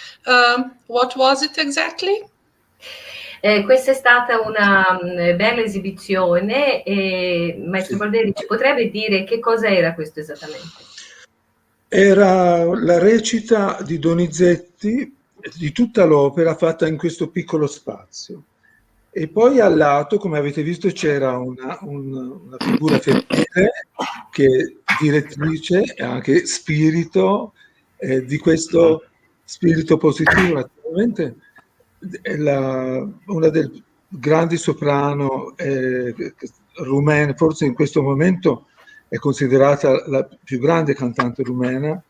what was it exactly? Questa è stata una bella esibizione e Maestro Balderi ci potrebbe dire che cosa era questo esattamente? Era la recita di Donizetti di tutta l'opera fatta in questo piccolo spazio. E poi al lato, come avete visto, c'era una figura femminile che è direttrice e anche spirito di questo spirito positivo. Naturalmente una delle grandi soprano rumene, forse in questo momento è considerata la più grande cantante rumena.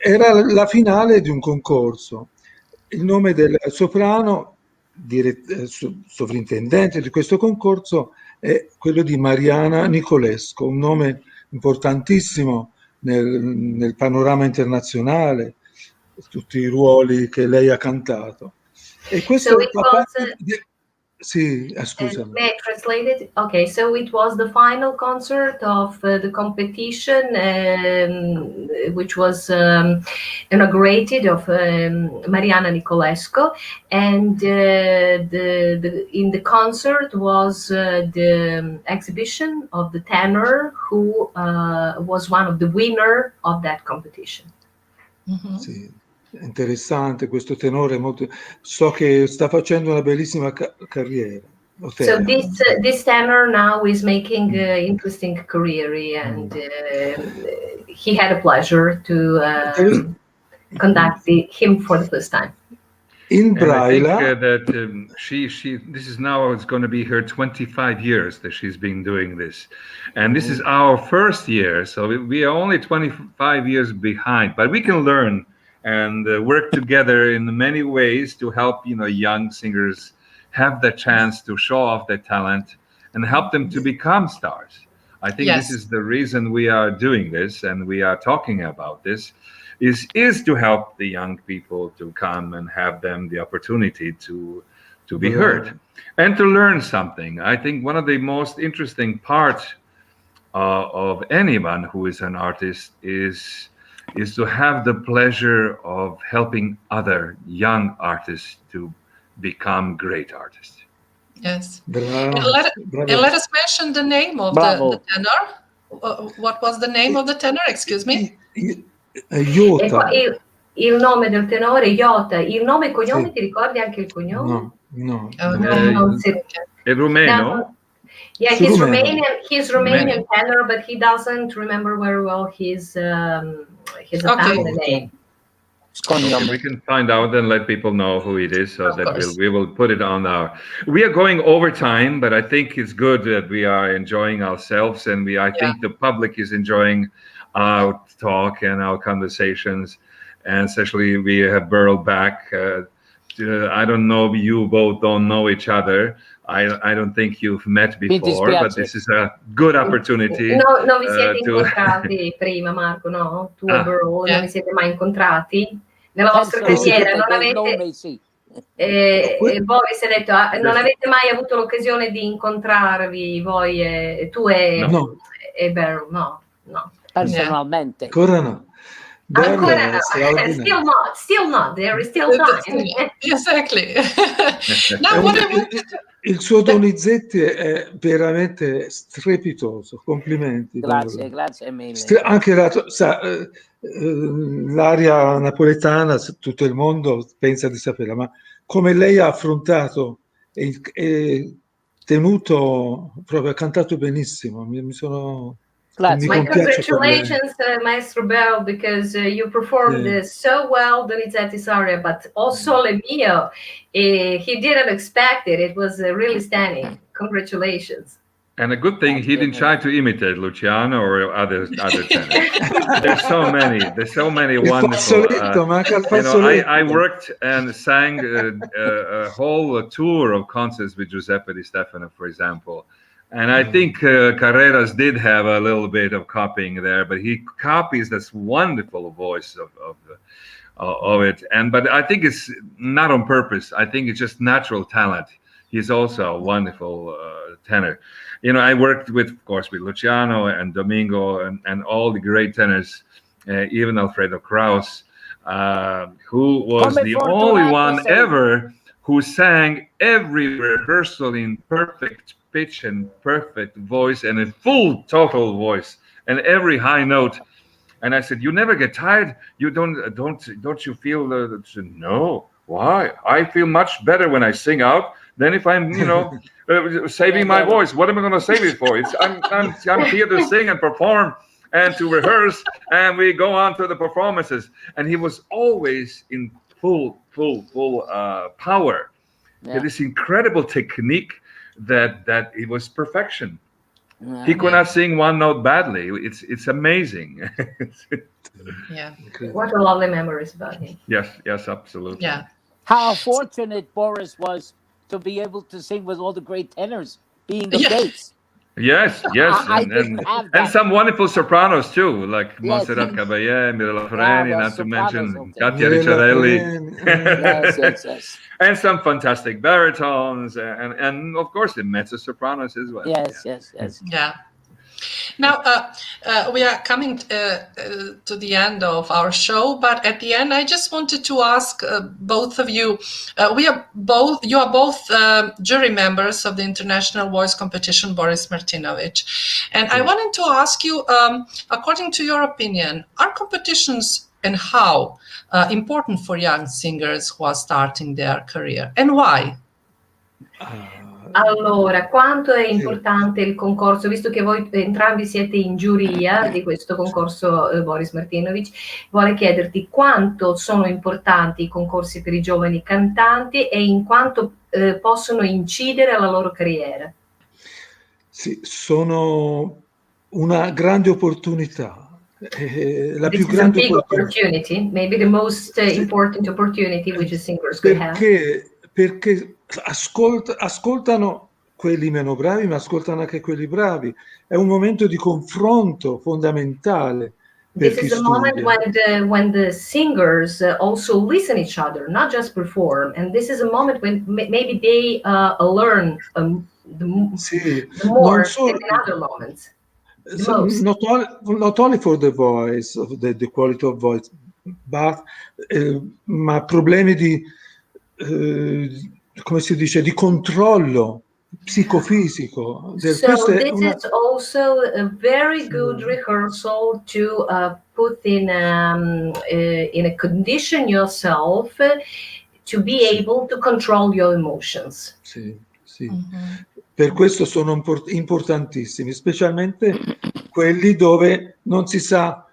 Era la finale di un concorso. Il nome del soprano, sovrintendente di questo concorso, è quello di Mariana Nicolescu, un nome importantissimo nel panorama internazionale, tutti i ruoli che lei ha cantato. E questo fa parte di... Sì, scusami. May I translate it? Okay, so it was the final concert of the competition, which was inaugurated of Mariana Nicolescu, and in the concert was the exhibition of the tenor who was one of the winner of that competition. Mm-hmm. Sì. Interessante questo tenore, molto... so che sta facendo una bellissima carriera. So this tenor now is making interesting career, and he had a pleasure to conduct him for the first time. In Braille, I think that this is now, it's going to be her 25 years that she's been doing this, and this is our first year, so we are only 25 years behind, but we can learn and work together in many ways to help young singers have the chance to show off their talent and help them to become stars. I think Yes. This is the reason we are doing this and we are talking about this is to help the young people to come and have them the opportunity to be heard and to learn something. I think one of the most interesting parts of anyone who is an artist is to have the pleasure of helping other young artists to become great artists. Yes. Bravo, And let us mention the name of the tenor. What was the name of the tenor? Excuse me. Iota. Il nome del tenore, Iota. Il nome e cognome, Sì. ti ricordi anche il cognome? No. È rumeno? No. Yeah, Sì, he's Romanian. Romanian. He's Romanian tenor, but he doesn't remember very well his Italian name. Okay, we can find out and let people know who it is, so Of that course. we will put it on our. We are going over time, but I think it's good that we are enjoying ourselves, and I think the public is enjoying our talk and our conversations, and especially we have Berle back. I don't know, you both don't know each other. I don't think you've met before, but this is a good opportunity. No, non vi siete incontrati prima, Marco, no? Tu e Berle non vi siete mai incontrati? Nella vostra carriera non avete... E Boris ha detto, non avete mai avuto l'occasione di incontrarvi voi, tu e Berle? No. Personalmente. Ancora no. Berle è Still not. There is still time. Exactly. Now, what I want il suo Donizetti è veramente strepitoso, complimenti. Grazie, grazie mille. Anche l'aria napoletana, tutto il mondo pensa di saperla, ma come lei ha affrontato e tenuto, proprio ha cantato benissimo, mi sono... Grazie. My congratulations, Maestro Berle, because you performed so well Donizetti's aria, but also Le Mio. He didn't expect it. It was really stunning. Congratulations. And a good thing he didn't try to imitate Luciano or other tenors. There's so many wonderful. I worked and sang a whole tour of concerts with Giuseppe Di Stefano, for example. And I think Carreras did have a little bit of copying there, but he copies this wonderful voice of it. But I think it's not on purpose. I think it's just natural talent. He's also a wonderful tenor. I worked with Luciano and Domingo and all the great tenors, even Alfredo Kraus, who was the only one ever who sang every rehearsal in perfect pitch and perfect voice and a full total voice and every high note. And I said, "You never get tired? You don't you feel no? Why? I feel much better when I sing out than if I'm saving my voice. What am I going to save it for? I'm here to sing and perform and to rehearse, and we go on to the performances." And he was always in full power. Yeah. This incredible technique that it was perfection. Yeah. He could not sing one note badly. It's amazing. Yeah. What a lovely memories about him. Yes, absolutely. Yeah. How fortunate Boris was to be able to sing with all the great tenors being the bass. Yes. And some wonderful sopranos too, like Montserrat Caballé, Mirella Freni, not to mention Katia Ricciarelli. Yes. And some fantastic baritones, and of course the mezzo sopranos as well. Yes. Yeah. Now we are coming to the end of our show, but at the end, I just wanted to ask both of you. You are both jury members of the International Voice Competition, Boris Martinovich, and I wanted to ask you, according to your opinion, are competitions and how important for young singers who are starting their career, and why? Allora, quanto è importante il concorso, visto che voi entrambi siete in giuria di questo concorso, Boris Martinovich, vuole chiederti quanto sono importanti i concorsi per i giovani cantanti e in quanto possono incidere alla loro carriera. Sì, sono una grande opportunità. La più grande opportunity, maybe the most important opportunity which a singers could have. Perché ascoltano quelli meno bravi, ma ascoltano anche quelli bravi. È un momento di confronto fondamentale per This chi is a studia. moment when the singers also listen each other, not just perform. And this is a moment when maybe they learn the more than in other moments. Not only for the voice, of the quality of voice, but ma problemi di come si dice, di controllo psicofisico. So this is also a very good rehearsal to put in a condition yourself to be able to control your emotions. Sì. Mm-hmm. Per questo sono importantissimi, specialmente quelli dove non si sa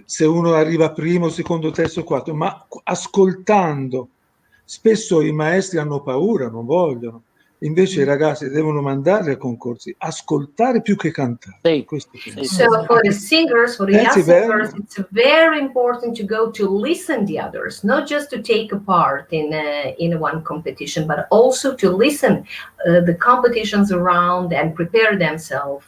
se uno arriva primo, secondo, terzo, quarto, ma ascoltando. Spesso i maestri hanno paura, non vogliono. Invece i ragazzi devono mandare ai concorsi, ascoltare più che cantare. So for the singers, for the young singers, it's very important to go to listen the others, not just to take a part in one competition, but also to listen the competitions around and prepare themselves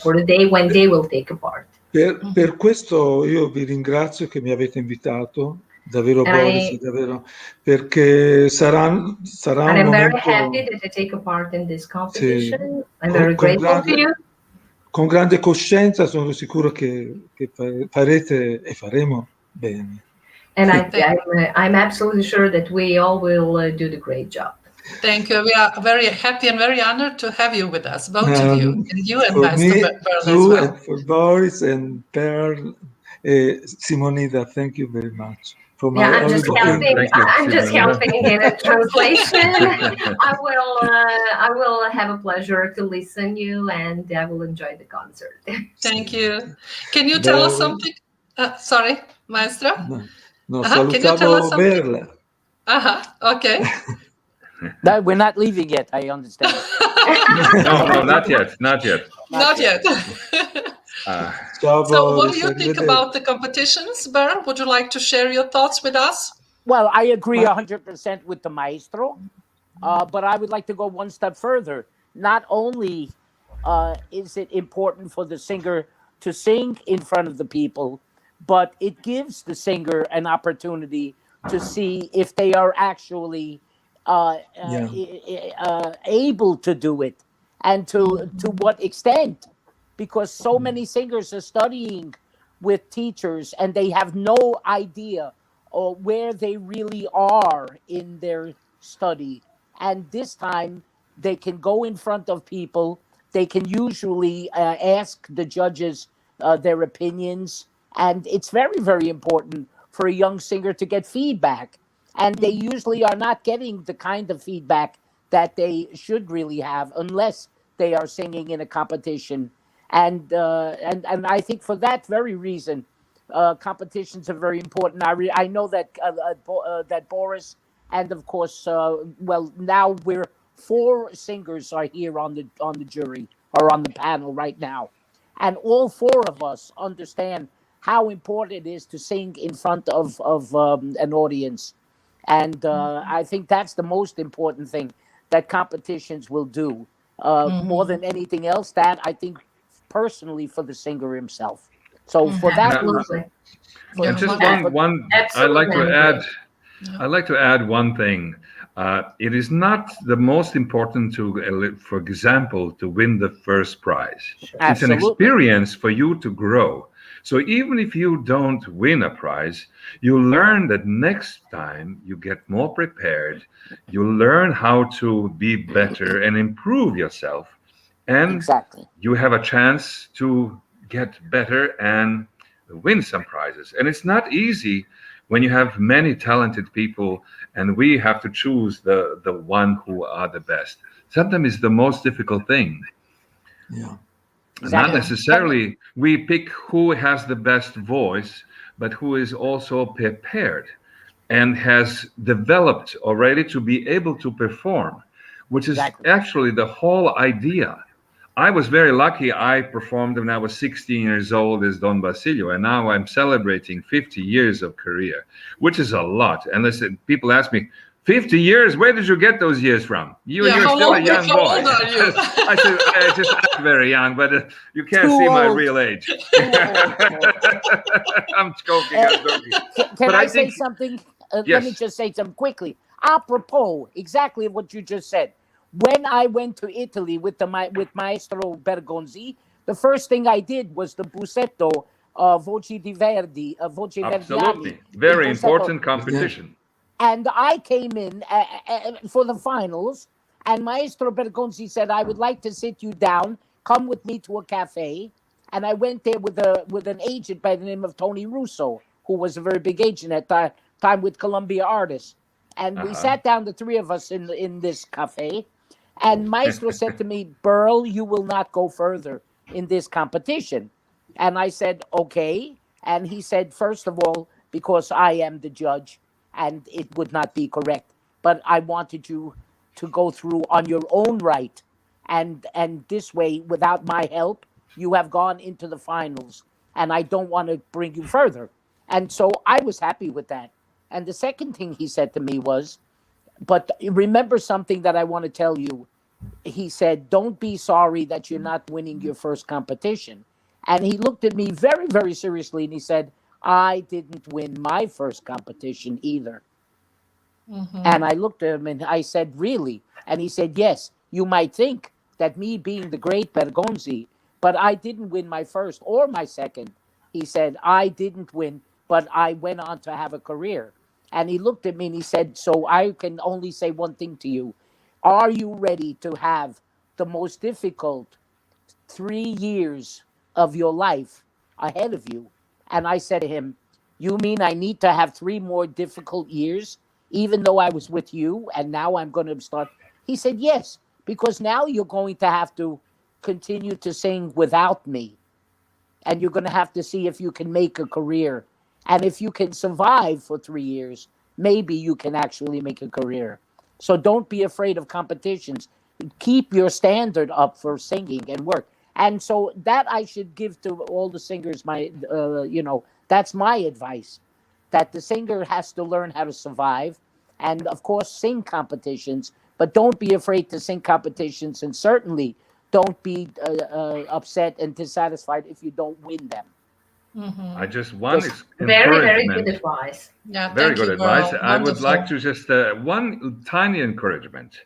for the day when they will take a part. Per questo io vi ringrazio che mi avete invitato. Davvero Boris, davvero, perché sarà un momento... very happy that I take a part in this competition. I'm very grateful to you. Con grande coscienza sono sicuro che farete e faremo Bene. And I'm absolutely sure that we all will do the great job. Thank you. We are very happy and very honored to have you with us, both of you, and you and For Maestro me Berle too, as well. and for Boris and Pearl, Simonida, thank you very much. For my I'm just helping. Thank you, I'm just Simona. helping in a translation. I will have a pleasure to listen you, and I will enjoy the concert. Thank you. Can you tell us something? Sorry, Maestro? No, Can you tell us salutavo something? Berle. Okay. No, we're not leaving yet. I understand. No, not yet. Not yet. Ciao, So what do Boris. you think about the competitions, Berle? Would you like to share your thoughts with us? Well, I agree 100% with the Maestro, but I would like to go one step further. Not only is it important for the singer to sing in front of the people, but it gives the singer an opportunity to see if they are actually able to do it, and to what extent, because so many singers are studying with teachers and they have no idea where they really are in their study. And this time they can go in front of people. They can usually ask the judges their opinions. And it's very, very important for a young singer to get feedback. And they usually are not getting the kind of feedback that they should really have unless they are singing in a competition. And I think for that very reason, competitions are very important. I know that that Boris, and of course, well, now we're 4 singers are here on the jury, or on the panel right now, and all 4 of us understand how important it is to sing in front of an audience. And I think that's the most important thing that competitions will do, more than anything else. That I think personally for the singer himself. So for that reason, And just one I'd like to add one thing. It is not the most important to, for example, to win the first prize. Absolutely. It's an experience for you to grow. So even if you don't win a prize, you learn that next time you get more prepared, you learn how to be better and improve yourself. And you have a chance to get better and win some prizes. And it's not easy when you have many talented people and we have to choose the one who are the best. Sometimes it's the most difficult thing. Yeah. Not necessarily we pick who has the best voice, but who is also prepared and has developed already to be able to perform, which is actually the whole idea. I was very lucky. I performed when I was 16 years old as Don Basilio, and now I'm celebrating 50 years of career, which is a lot. And listen, people ask me, 50 years? Where did you get those years from? You're still a young boy. How old are you? I said, I just act very young, but you can't see my real age. I'm joking. Can I say something? Let me just say something quickly. Apropos, exactly what you just said. When I went to Italy with Maestro Bergonzi, the first thing I did was the Bussetto Voci di Verdi, Voci Absolutely. Very important competition. And I came in for the finals, and Maestro Bergonzi said, I would like to sit you down, come with me to a cafe. And I went there with an agent by the name of Tony Russo, who was a very big agent at that time with Columbia Artists. And we sat down, the 3 of us, in this cafe. And Maestro said to me, Berle, you will not go further in this competition. And I said, okay. And he said, first of all, because I am the judge, and it would not be correct. But I wanted you to go through on your own right. And this way, without my help, you have gone into the finals. And I don't want to bring you further. And so I was happy with that. And the second thing he said to me was, but remember something that I want to tell you. He said, don't be sorry that you're not winning your first competition. And he looked at me very, very seriously, and he said, I didn't win my first competition either. And I looked at him and I said, really? And he said, yes, you might think that me being the great Bergonzi, but I didn't win my first or my second. He said, I didn't win but I went on to have a career. And he looked at me and he said, so I can only say one thing to you. Are you ready to have the most difficult 3 years of your life ahead of you? And I said to him, you mean I need to have 3 more difficult years, even though I was with you and now I'm going to start? He said, yes, because now you're going to have to continue to sing without me. And you're going to have to see if you can make a career. And if you can survive for 3 years, maybe you can actually make a career. So don't be afraid of competitions. Keep your standard up for singing and work. And so that I should give to all the singers, that's my advice, that the singer has to learn how to survive and, of course, sing competitions, but don't be afraid to sing competitions, and certainly don't be upset and dissatisfied if you don't win them. I just want very good advice. Yeah, very good advice. Well, I would like to just one tiny encouragement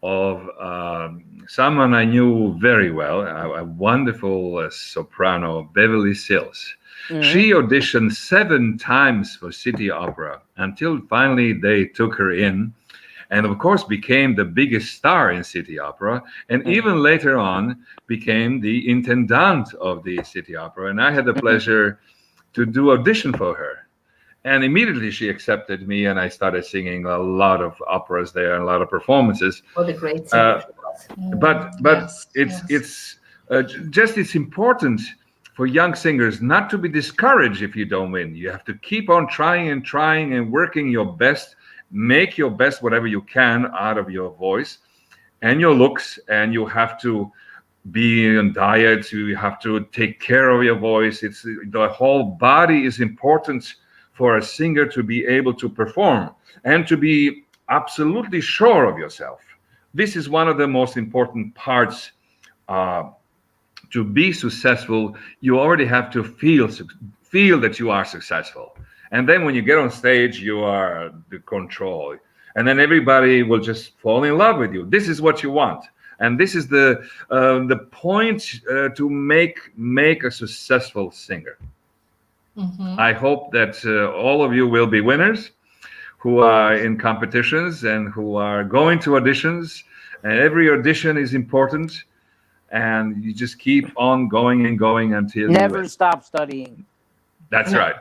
of someone I knew very well, a wonderful soprano, Beverly Sills. She auditioned 7 times for City Opera until finally they took her in, and of course became the biggest star in City Opera, and even later on became the intendant of the City Opera. And I had the pleasure to do audition for her. And immediately she accepted me, and I started singing a lot of operas there and a lot of performances. What a great singer she was. But it's important for young singers not to be discouraged if you don't win. You have to keep on trying and working your best. Make your best, whatever you can, out of your voice and your looks, and you have to be on diet. You have to take care of your voice. It's the whole body is important for a singer to be able to perform and to be absolutely sure of yourself. This is one of the most important parts. To be successful, you already have to feel that you are successful. And then when you get on stage, you are the control. And then everybody will just fall in love with you. This is what you want. And this is the point to make a successful singer. I hope that all of you will be winners who are in competitions and who are going to auditions. And every audition is important. And you just keep on going and going until never stop studying. That's right.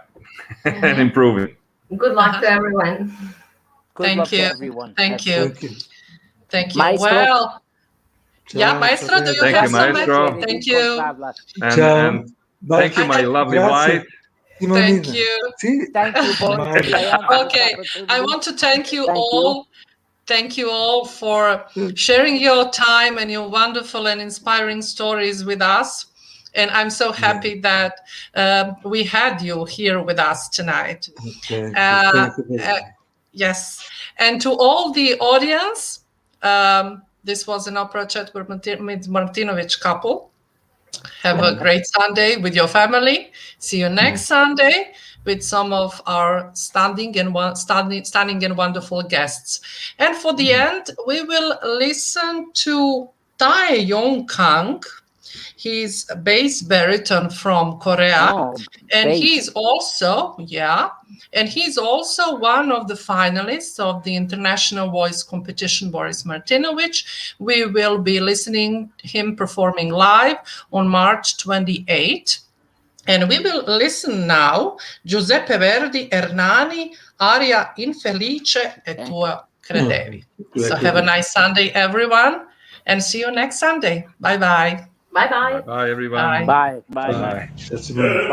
And improving. Good luck to everyone. Good luck to everyone. Thank you. Maestro? Well, yeah, Maestro, do you have some? Thank you. And thank you, my lovely wife. Thank you. Thank you, Boris. Okay, I want to thank you all. Thank you all for sharing your time and your wonderful and inspiring stories with us. And I'm so happy that we had you here with us tonight. Yes. And to all the audience, this was an opera chat with Martinovich Couple. Have a great Sunday with your family. See you next Sunday with some of our stunning and wonderful guests. And for the end, we will listen to Tae Kang. He's a bass baritone from Korea, and he's also one of the finalists of the International Voice Competition, Boris Martinovich. We will be listening him performing live on March 28th. And we will listen now Giuseppe Verdi, Hernani, aria Infelice e tu credevi. So have a nice Sunday, everyone, and see you next Sunday. Bye-bye. Bye-bye. Bye, everyone. Bye. Bye. Signore